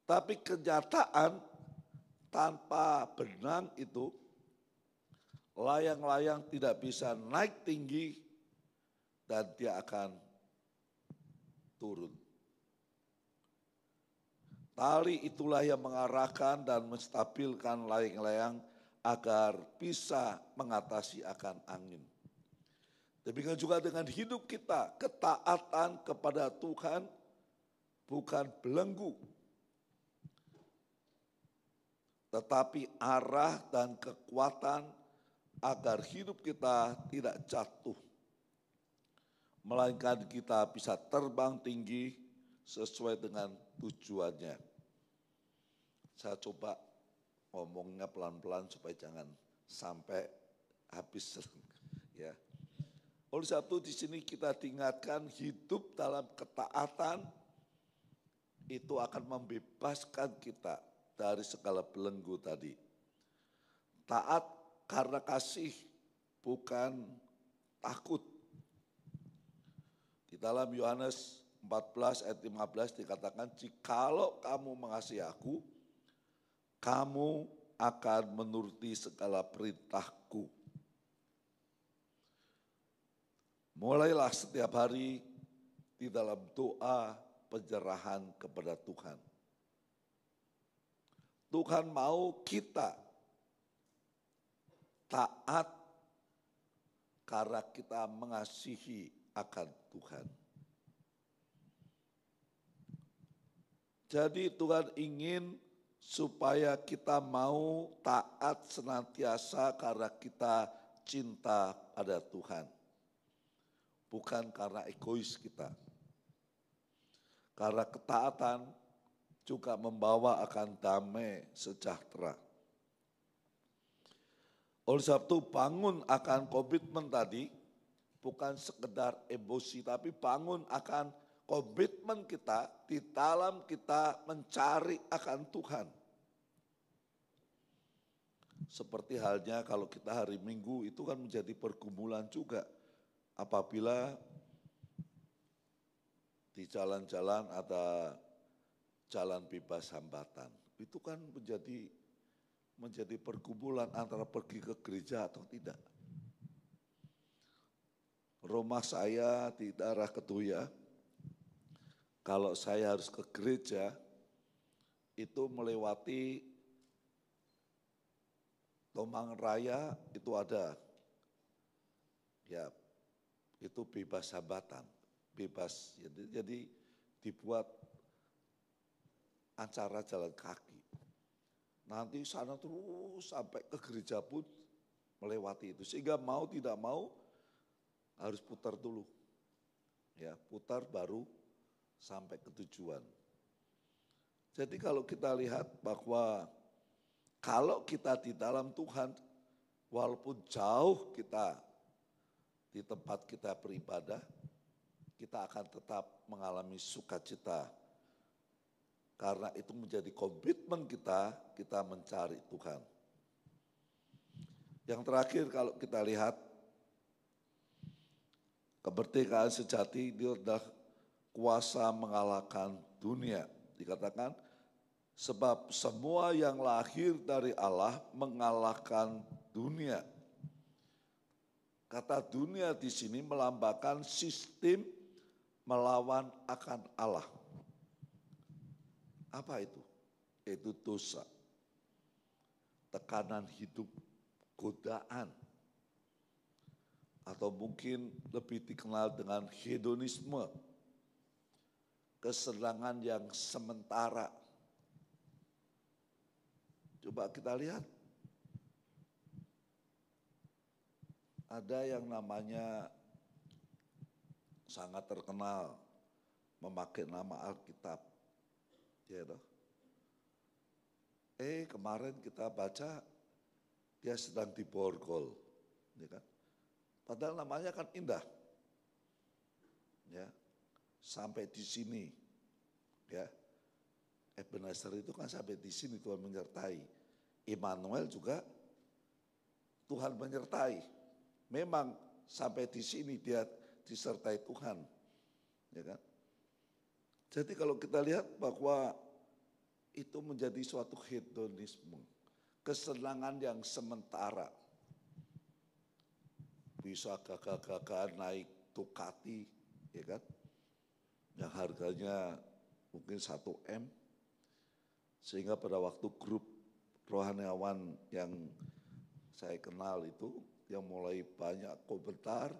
Tapi kenyataan tanpa benang itu, layang-layang tidak bisa naik tinggi dan dia akan turun. Tali itulah yang mengarahkan dan menstabilkan layang-layang agar bisa mengatasi akan angin. Demikian juga dengan hidup kita, ketaatan kepada Tuhan bukan belenggu, tetapi arah dan kekuatan agar hidup kita tidak jatuh, melainkan kita bisa terbang tinggi sesuai dengan tujuannya. Saya coba ngomongnya pelan-pelan supaya jangan sampai habis. Ya. Oleh sebab itu di sini kita diingatkan hidup dalam ketaatan itu akan membebaskan kita dari segala belenggu tadi. Taat karena kasih, bukan takut. Di dalam Yohanes 14 ayat 15 dikatakan, jikalau kamu mengasihi aku, kamu akan menuruti segala perintahku. Mulailah setiap hari di dalam doa penyerahan kepada Tuhan. Tuhan mau kita taat karena kita mengasihi akan Tuhan. Jadi Tuhan ingin supaya kita mau taat senantiasa karena kita cinta pada Tuhan. Bukan karena egois kita. Karena ketaatan juga membawa akan damai sejahtera. Oleh sebab itu bangun akan komitmen tadi, bukan sekedar emosi, tapi bangun akan komitmen kita di dalam kita mencari akan Tuhan. Seperti halnya kalau kita hari Minggu itu kan menjadi pergumulan juga. Apabila di jalan-jalan ada jalan bebas hambatan. Itu kan menjadi pergumulan antara pergi ke gereja atau tidak. Rumah saya di daerah Ketuya, kalau saya harus ke gereja, itu melewati Tomang Raya itu ada, ya itu bebas hambatan, bebas. Jadi dibuat acara jalan kaki. Nanti sana terus sampai ke gereja pun melewati itu. Sehingga mau tidak mau harus putar dulu. Ya, putar baru sampai ke tujuan. Jadi kalau kita lihat bahwa kalau kita di dalam Tuhan, walaupun jauh kita di tempat kita beribadah, kita akan tetap mengalami sukacita. Karena itu menjadi komitmen kita mencari Tuhan. Yang terakhir kalau kita lihat, kemerdekaan sejati itu adalah kuasa mengalahkan dunia. Dikatakan, sebab semua yang lahir dari Allah mengalahkan dunia. Kata dunia di sini melambangkan sistem melawan akan Allah. Apa itu? Itu dosa, tekanan hidup, godaan, atau mungkin lebih dikenal dengan hedonisme, kesenangan yang sementara. Coba kita lihat, ada yang namanya sangat terkenal memakai nama Alkitab. Ya toh. Kemarin kita baca dia sedang diborgol, ya kan? Padahal namanya kan indah, ya. Sampai di sini, ya. Ebenezer itu kan sampai di sini Tuhan menyertai. Immanuel juga Tuhan menyertai. Memang sampai di sini dia disertai Tuhan, ya kan? Jadi kalau kita lihat bahwa itu menjadi suatu hedonisme, kesenangan yang sementara. Bisa gagah-gagahan naik Ducati, ya kan? Yang harganya mungkin 1 M. Sehingga pada waktu grup rohaniawan yang saya kenal itu, yang mulai banyak komentar,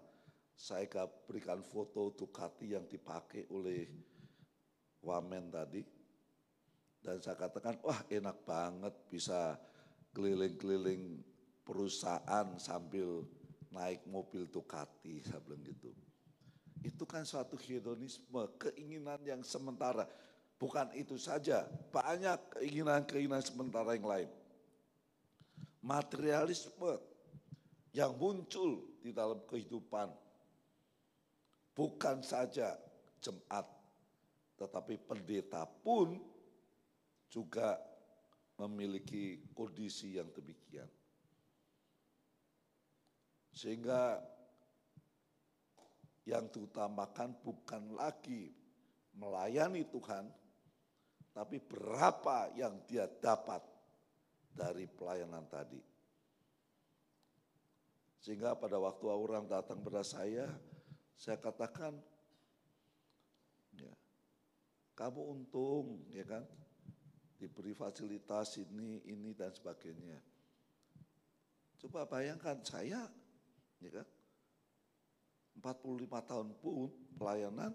saya berikan foto Ducati yang dipakai oleh Wamen tadi. Dan saya katakan, wah enak banget bisa keliling-keliling perusahaan sambil naik mobil Ducati, saya bilang gitu. Itu kan suatu hedonisme, keinginan yang sementara. Bukan itu saja, banyak keinginan-keinginan sementara yang lain. Materialisme yang muncul di dalam kehidupan. Bukan saja jemaat, tetapi pendeta pun juga memiliki kondisi yang demikian. Sehingga yang diutamakan bukan lagi melayani Tuhan, tapi berapa yang dia dapat dari pelayanan tadi. Sehingga pada waktu orang datang pada saya katakan, ya, kamu untung, ya kan, diberi fasilitas ini dan sebagainya. Coba bayangkan saya, ya kan, 45 tahun pun pelayanan,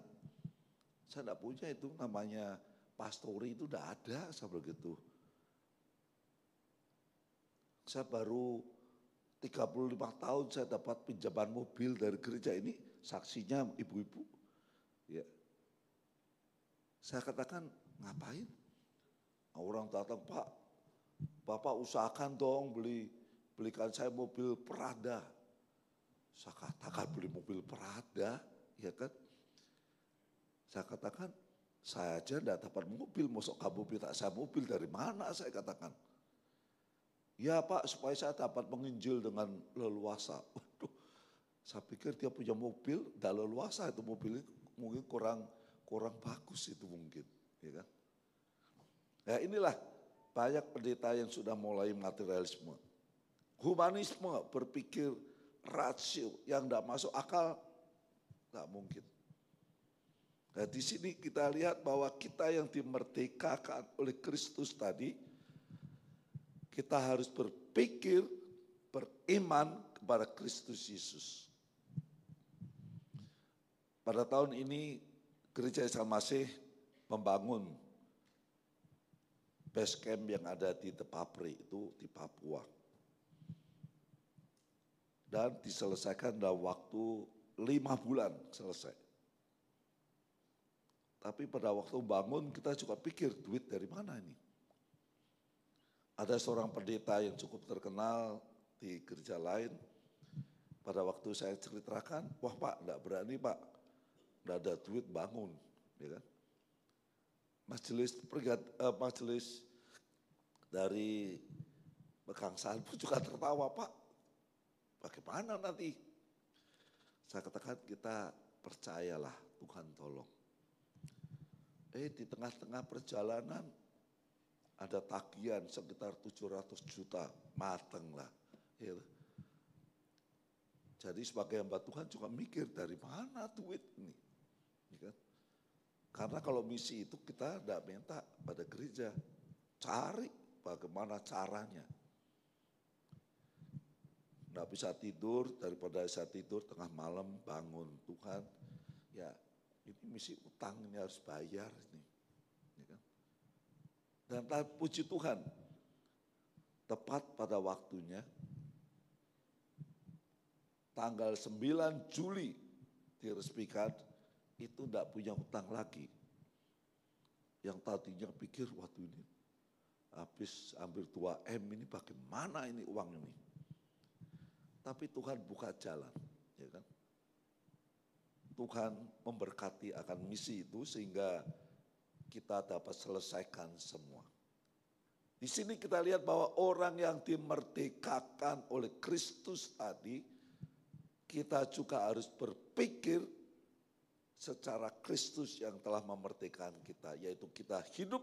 saya tidak punya itu namanya pastori, itu tidak ada saya begitu. Saya baru 35 tahun saya dapat pinjaman mobil dari gereja ini, saksinya ibu-ibu. Ya. Saya katakan, ngapain? Orang datang, Pak, Bapak usahakan dong belikan saya mobil Prada. Saya katakan beli mobil Prada, ya kan? Saya katakan, saya aja enggak dapat mobil, masuk kamu minta saya mobil dari mana, saya katakan. Ya Pak, supaya saya dapat menginjil dengan leluasa. Waduh, saya pikir dia punya mobil, enggak leluasa itu mobilnya mungkin kurang bagus itu mungkin, ya kan? Ya inilah banyak pendeta yang sudah mulai materialisme. Humanisme, berpikir rasio yang tidak masuk akal, tidak mungkin. Nah, di sini kita lihat bahwa kita yang dimerdekakan oleh Kristus tadi, kita harus berpikir, beriman kepada Kristus Yesus. Pada tahun ini Gereja Isa Masih membangun base camp yang ada di Tepapri itu di Papua. Dan diselesaikan dalam waktu 5 bulan selesai. Tapi pada waktu bangun kita juga pikir duit dari mana ini. Ada seorang pendeta yang cukup terkenal di gereja lain. Pada waktu saya ceritakan, wah Pak enggak berani Pak, enggak ada duit bangun. Ya kan? Majelis dari Pegangsaan pun juga tertawa, Pak. Bagaimana nanti? Saya katakan kita percayalah, Tuhan tolong. Di tengah-tengah perjalanan ada tagihan sekitar 700 juta, mateng lah. Ya. Jadi sebagai hamba Tuhan juga mikir dari mana duit ini. Ya kan? Karena kalau misi itu kita tidak minta pada gereja, cari bagaimana caranya. Tidak bisa tidur, daripada saya tidur tengah malam bangun Tuhan. Ya ini misi utang ini harus bayar ini. Ya kan? Dan puji Tuhan, tepat pada waktunya, tanggal 9 Juli diresmikan, itu tidak punya hutang lagi. Yang tadinya pikir, waktu ini habis hampir 2 M ini bagaimana ini uang ini. Tapi Tuhan buka jalan, ya kan? Tuhan memberkati akan misi itu sehingga kita dapat selesaikan semua. Di sini kita lihat bahwa orang yang dimerdekakan oleh Kristus tadi, kita juga harus berpikir secara Kristus yang telah memerdekakan kita, yaitu kita hidup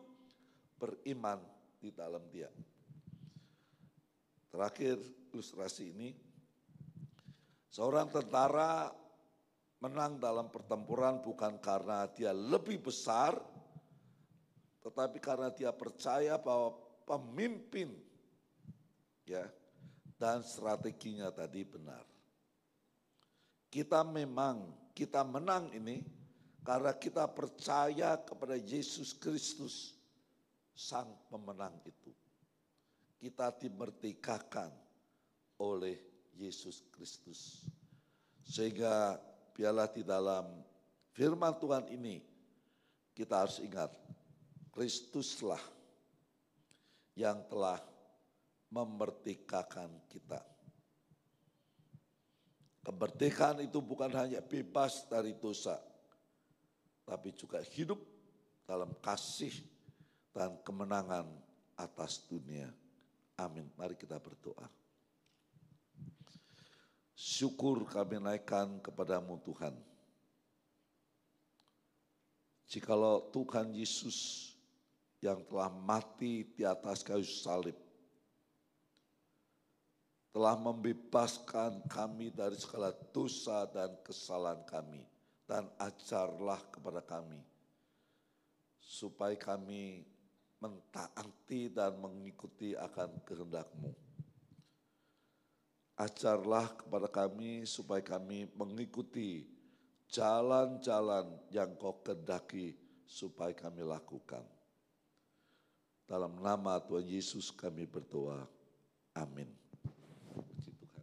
beriman di dalam Dia. Terakhir ilustrasi ini, seorang tentara menang dalam pertempuran bukan karena dia lebih besar, tetapi karena dia percaya bahwa pemimpin ya dan strateginya tadi benar. Kita menang ini karena kita percaya kepada Yesus Kristus, Sang Pemenang itu. Kita dimerdekakan oleh Yesus Kristus. Sehingga biarlah di dalam firman Tuhan ini kita harus ingat, Kristuslah yang telah memerdekakan kita. Kemerdekaan itu bukan hanya bebas dari dosa, tapi juga hidup dalam kasih dan kemenangan atas dunia. Amin. Mari kita berdoa. Syukur kami naikkan kepadamu Tuhan. Jikalau Tuhan Yesus yang telah mati di atas kayu salib, telah membebaskan kami dari segala dosa dan kesalahan kami, dan ajarlah kepada kami, supaya kami mentaati dan mengikuti akan kehendak-Mu. Ajarlah kepada kami supaya kami mengikuti jalan-jalan yang Kau kehendaki supaya kami lakukan. Dalam nama Tuhan Yesus kami berdoa. Amin. Puji Tuhan.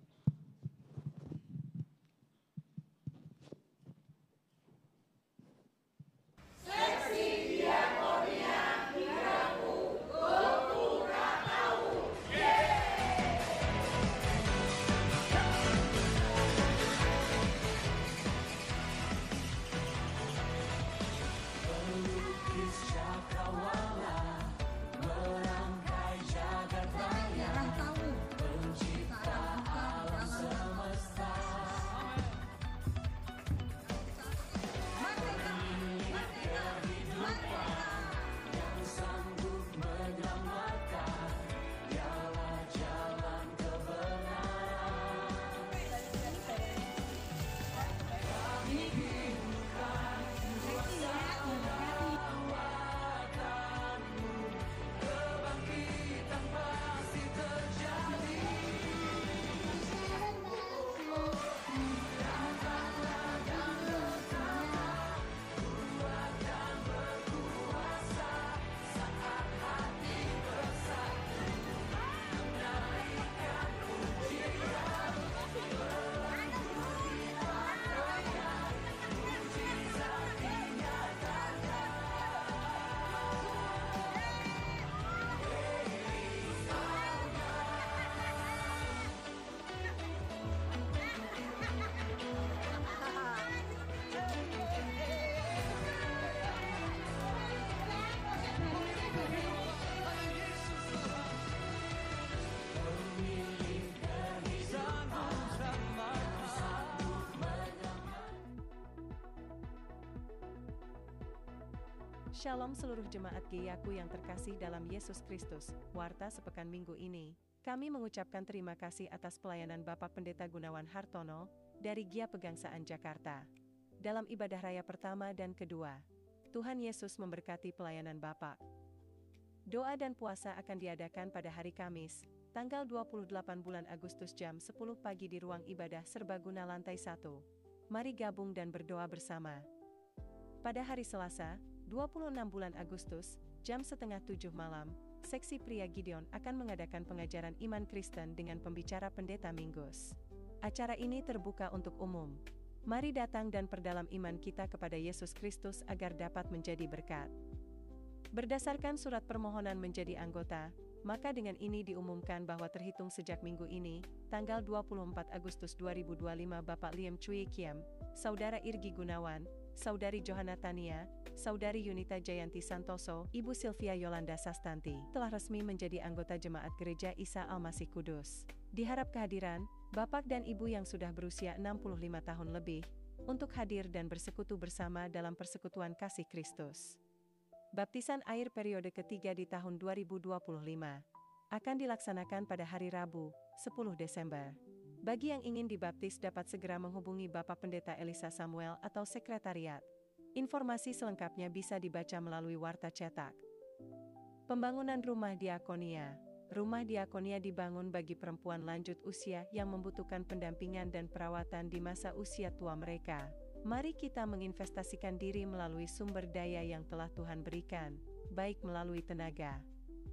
Shalom seluruh jemaat GYAKU yang terkasih dalam Yesus Kristus. Warta sepekan minggu ini, kami mengucapkan terima kasih atas pelayanan Bapak Pendeta Gunawan Hartono dari GIA Pegangsaan Jakarta. Dalam ibadah raya pertama dan kedua, Tuhan Yesus memberkati pelayanan Bapak. Doa dan puasa akan diadakan pada hari Kamis, tanggal 28 bulan Agustus jam 10 pagi di ruang ibadah Serbaguna lantai 1. Mari gabung dan berdoa bersama. Pada hari Selasa, 26 bulan Agustus, jam 6:30 malam, Seksi Pria Gideon akan mengadakan pengajaran iman Kristen dengan pembicara Pendeta Mingus. Acara ini terbuka untuk umum. Mari datang dan perdalam iman kita kepada Yesus Kristus agar dapat menjadi berkat. Berdasarkan surat permohonan menjadi anggota, maka dengan ini diumumkan bahwa terhitung sejak minggu ini, tanggal 24 Agustus 2025 Bapak Liam Cui Kiem, Saudara Irgi Gunawan, Saudari Johanna Tania, Saudari Yunita Jayanti Santoso, Ibu Sylvia Yolanda Sastanti, telah resmi menjadi anggota Jemaat Gereja Isa Al-Masih Kudus. Diharap kehadiran Bapak dan Ibu yang sudah berusia 65 tahun lebih, untuk hadir dan bersekutu bersama dalam persekutuan kasih Kristus. Baptisan air periode ketiga di tahun 2025 akan dilaksanakan pada hari Rabu, 10 Desember. Bagi yang ingin dibaptis dapat segera menghubungi Bapak Pendeta Elisa Samuel atau Sekretariat. Informasi selengkapnya bisa dibaca melalui warta cetak. Pembangunan Rumah Diakonia. Rumah Diakonia dibangun bagi perempuan lanjut usia yang membutuhkan pendampingan dan perawatan di masa usia tua mereka. Mari kita menginvestasikan diri melalui sumber daya yang telah Tuhan berikan, baik melalui tenaga,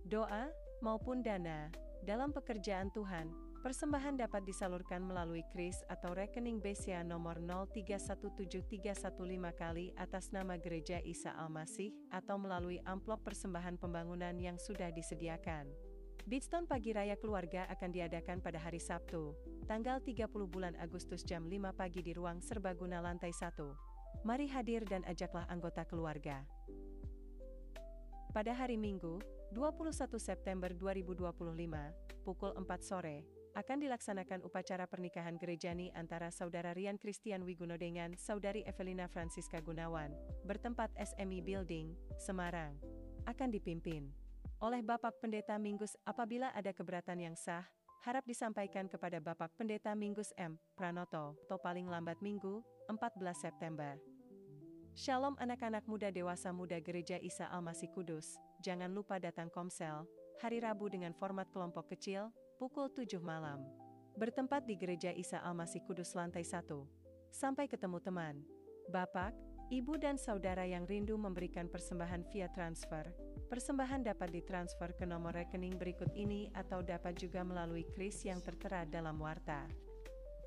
doa, maupun dana, dalam pekerjaan Tuhan. Persembahan dapat disalurkan melalui KRIS atau rekening BCA nomor 0317315 kali atas nama Gereja Isa Al-Masih atau melalui amplop persembahan pembangunan yang sudah disediakan. Bidstone Pagi Raya Keluarga akan diadakan pada hari Sabtu, tanggal 30 bulan Agustus jam 5 pagi di ruang Serbaguna lantai 1. Mari hadir dan ajaklah anggota keluarga. Pada hari Minggu, 21 September 2025, pukul 4 sore, akan dilaksanakan upacara pernikahan gerejani antara Saudara Rian Christian Wiguno dengan Saudari Evelina Francisca Gunawan, bertempat SMI Building, Semarang. Akan dipimpin oleh Bapak Pendeta Mingus. Apabila ada keberatan yang sah, harap disampaikan kepada Bapak Pendeta Mingus M. Pranoto, atau paling lambat Minggu, 14 September. Shalom anak-anak muda dewasa muda Gereja Isa Al-Masih Kudus, jangan lupa datang komsel, hari Rabu dengan format kelompok kecil, pukul 7 malam. bertempat di Gereja Isa Almasih Kudus lantai 1. Sampai ketemu teman, Bapak, Ibu dan Saudara yang rindu memberikan persembahan via transfer. Persembahan dapat ditransfer ke nomor rekening berikut ini atau dapat juga melalui kris yang tertera dalam warta.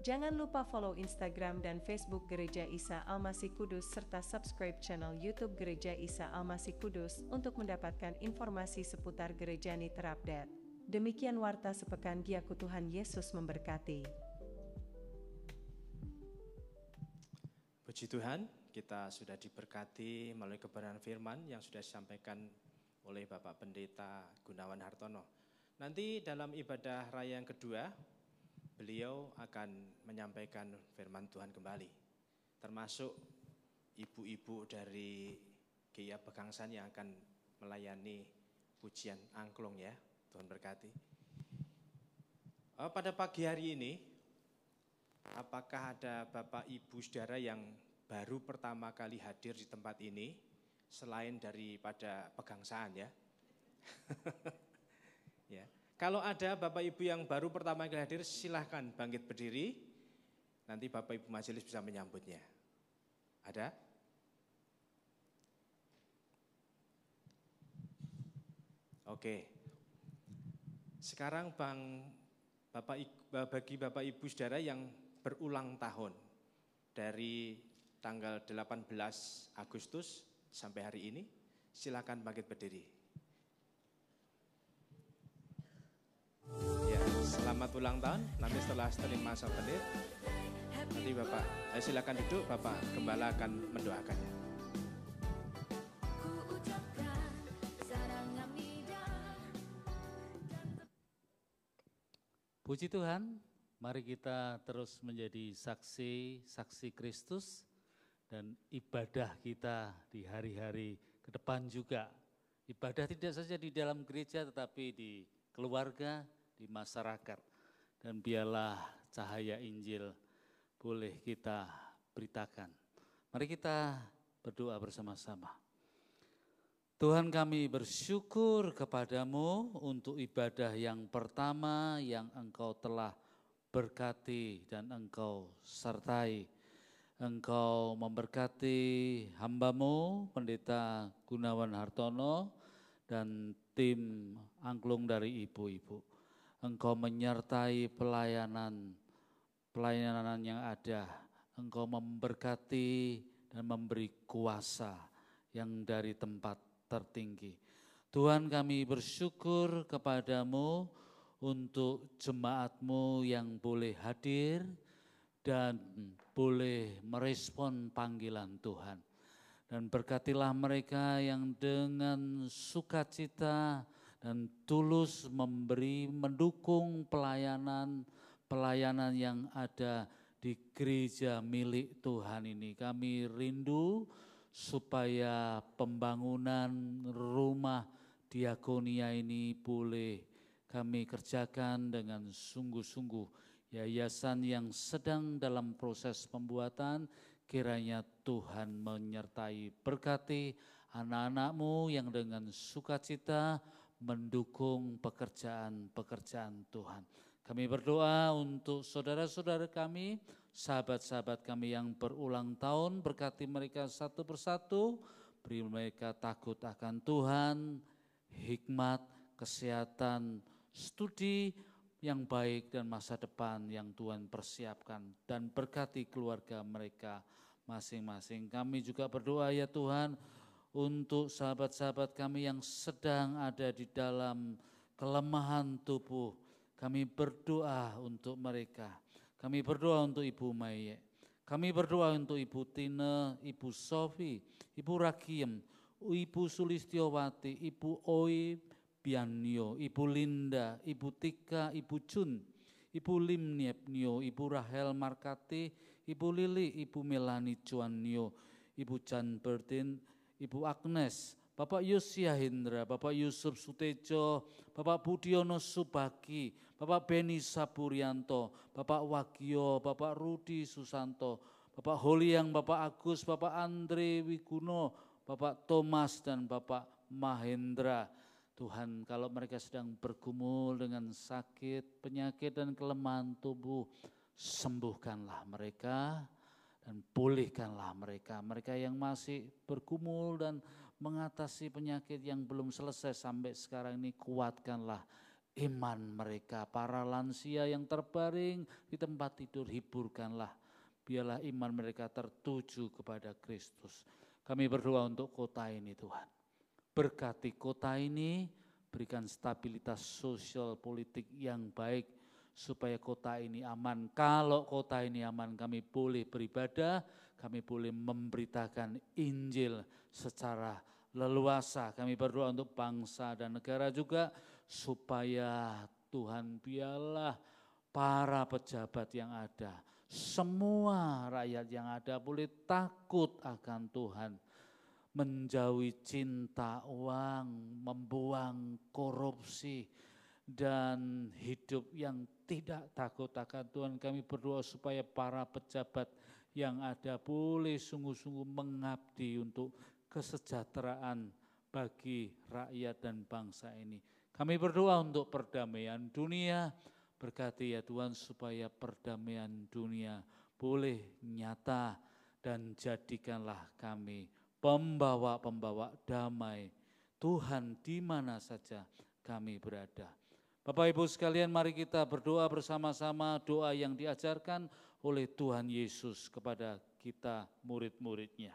Jangan lupa follow Instagram dan Facebook Gereja Isa Almasih Kudus serta subscribe channel YouTube Gereja Isa Almasih Kudus untuk mendapatkan informasi seputar gereja ini terupdate. Demikian warta sepekan Giaku, Tuhan Yesus memberkati. Puji Tuhan, kita sudah diberkati melalui kebenaran firman yang sudah disampaikan oleh Bapak Pendeta Gunawan Hartono. Nanti dalam ibadah raya yang kedua, beliau akan menyampaikan firman Tuhan kembali, termasuk ibu-ibu dari GIA Pegangsan yang akan melayani pujian angklung ya. Tuhan berkati. Pada pagi hari ini, apakah ada Bapak Ibu Saudara yang baru pertama kali hadir di tempat ini, selain daripada Pegangsaan ya? Ya. Kalau ada Bapak Ibu yang baru pertama kali hadir, silahkan bangkit berdiri. Nanti Bapak Ibu majelis bisa menyambutnya. Ada? Oke. Sekarang bagi Bapak Ibu Saudara yang berulang tahun dari tanggal 18 Agustus sampai hari ini, silakan bangkit berdiri. Ya, selamat ulang tahun. Nanti setelah terima souvenir, nanti Bapak silakan duduk, Bapak Gembala akan mendoakannya. Puji Tuhan, mari kita terus menjadi saksi Kristus dan ibadah kita di hari-hari ke depan juga. Ibadah tidak saja di dalam gereja tetapi di keluarga, di masyarakat. Dan biarlah cahaya Injil boleh kita beritakan. Mari kita berdoa bersama-sama. Tuhan, kami bersyukur kepadamu untuk ibadah yang pertama yang Engkau telah berkati dan Engkau sertai. Engkau memberkati hamba-Mu, Pendeta Gunawan Hartono dan tim angklung dari ibu-ibu. Engkau menyertai pelayanan yang ada. Engkau memberkati dan memberi kuasa yang dari tempat tertinggi. Tuhan, kami bersyukur kepadamu untuk jemaat-Mu yang boleh hadir dan boleh merespon panggilan Tuhan. Dan berkatilah mereka yang dengan sukacita dan tulus mendukung pelayanan yang ada di gereja milik Tuhan ini. Kami rindu supaya pembangunan rumah diakonia ini boleh kami kerjakan dengan sungguh-sungguh. Yayasan yang sedang dalam proses pembuatan, kiranya Tuhan menyertai, berkati anak-anak-Mu yang dengan sukacita mendukung pekerjaan Tuhan. Kami berdoa untuk saudara-saudara kami, sahabat-sahabat kami yang berulang tahun, berkati mereka satu persatu, beri mereka takut akan Tuhan, hikmat, kesehatan, studi yang baik dan masa depan yang Tuhan persiapkan, dan berkati keluarga mereka masing-masing. Kami juga berdoa ya Tuhan untuk sahabat-sahabat kami yang sedang ada di dalam kelemahan tubuh. Kami berdoa untuk mereka. Kami berdoa untuk Ibu Maye. Kami berdoa untuk Ibu Tine, Ibu Sofi, Ibu Rakiem, Ibu Sulistiowati, Ibu Oi Bianio, Ibu Linda, Ibu Tika, Ibu Jun, Ibu Limniepnio, Ibu Rahel Markati, Ibu Lili, Ibu Melani Cuanio, Ibu Jan Bertin, Ibu Agnes, Bapak Yosia Hendra, Bapak Yusuf Sutejo, Bapak Budiono Subagi, Bapak Beni Sapurianto, Bapak Wagio, Bapak Rudi Susanto, Bapak Holiang, Bapak Agus, Bapak Andre Wiguno, Bapak Thomas dan Bapak Mahendra. Tuhan, kalau mereka sedang bergumul dengan sakit, penyakit dan kelemahan tubuh, sembuhkanlah mereka dan pulihkanlah mereka. Mereka yang masih bergumul dan mengatasi penyakit yang belum selesai sampai sekarang ini, kuatkanlah iman mereka. Para lansia yang terbaring di tempat tidur, hiburkanlah. Biarlah iman mereka tertuju kepada Kristus. Kami berdoa untuk kota ini Tuhan. Berkati kota ini, berikan stabilitas sosial politik yang baik supaya kota ini aman. Kalau kota ini aman, kami boleh beribadah, kami boleh memberitakan Injil secara leluasa. Kami berdoa untuk bangsa dan negara juga supaya Tuhan biarlah para pejabat yang ada, semua rakyat yang ada boleh takut akan Tuhan. Menjauhi cinta uang, membuang korupsi, dan hidup yang tidak takut akan Tuhan. Kami berdoa supaya para pejabat yang ada boleh sungguh-sungguh mengabdi untuk kesejahteraan bagi rakyat dan bangsa ini. Kami berdoa untuk perdamaian dunia, berkati ya Tuhan supaya perdamaian dunia boleh nyata dan jadikanlah kami pembawa-pembawa damai Tuhan di mana saja kami berada. Bapak Ibu sekalian, mari kita berdoa bersama-sama doa yang diajarkan oleh Tuhan Yesus kepada kita murid-muridnya.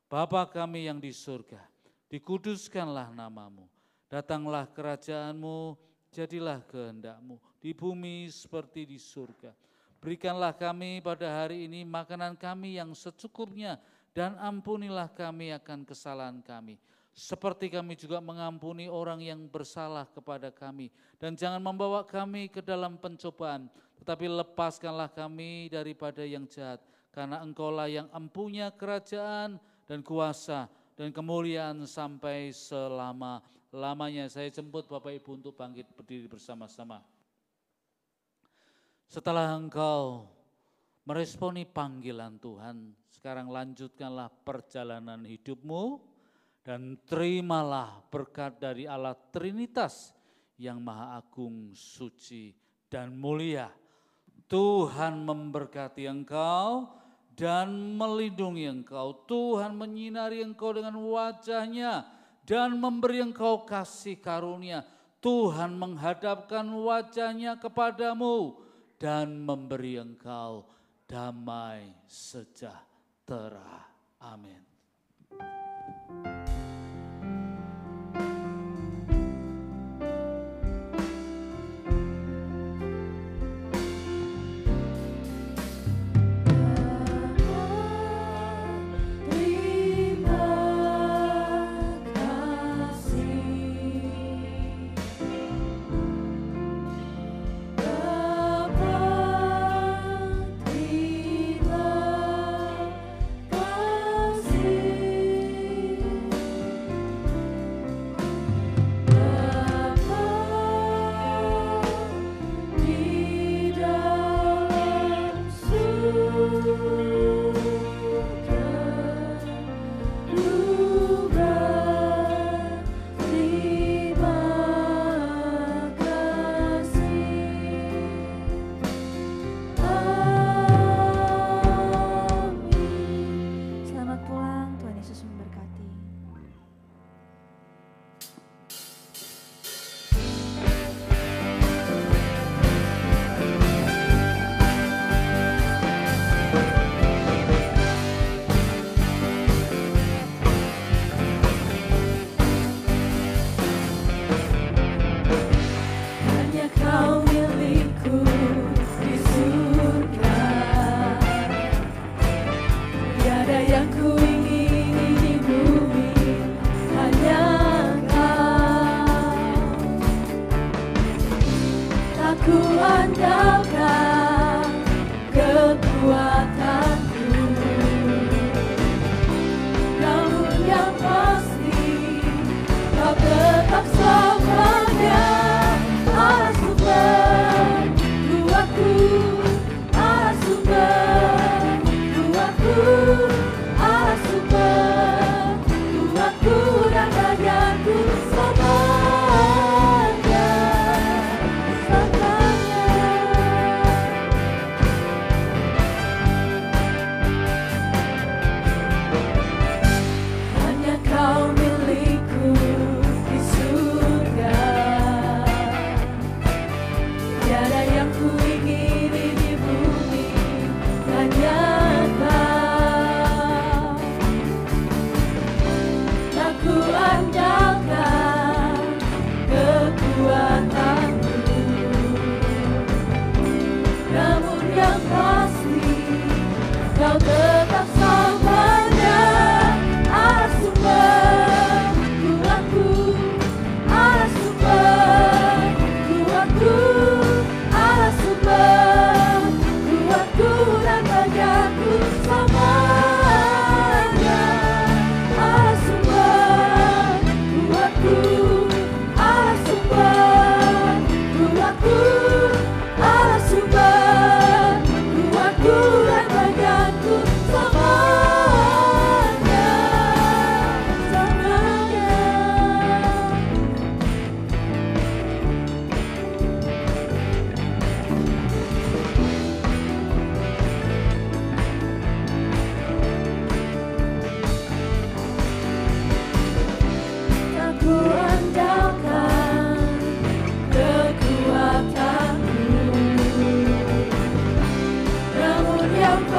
Bapa kami yang di surga, dikuduskanlah namamu, datanglah kerajaanmu, jadilah kehendak-mu di bumi seperti di surga. Berikanlah kami pada hari ini makanan kami yang secukupnya, dan ampunilah kami akan kesalahan kami, seperti kami juga mengampuni orang yang bersalah kepada kami. Dan jangan membawa kami ke dalam pencobaan, tetapi lepaskanlah kami daripada yang jahat. Karena Engkaulah yang empunya kerajaan dan kuasa dan kemuliaan sampai selama-lamanya. Saya jemput Bapak Ibu untuk bangkit berdiri bersama-sama. Setelah engkau meresponi panggilan Tuhan, sekarang lanjutkanlah perjalanan hidupmu dan terimalah berkat dari Allah Trinitas yang Maha Agung, suci, dan mulia. Tuhan memberkati engkau dan melindungi engkau. Tuhan menyinari engkau dengan wajah-Nya dan memberi engkau kasih karunia. Tuhan menghadapkan wajah-Nya kepadamu dan memberi engkau damai sejahtera. Amin. Terima kasih. yang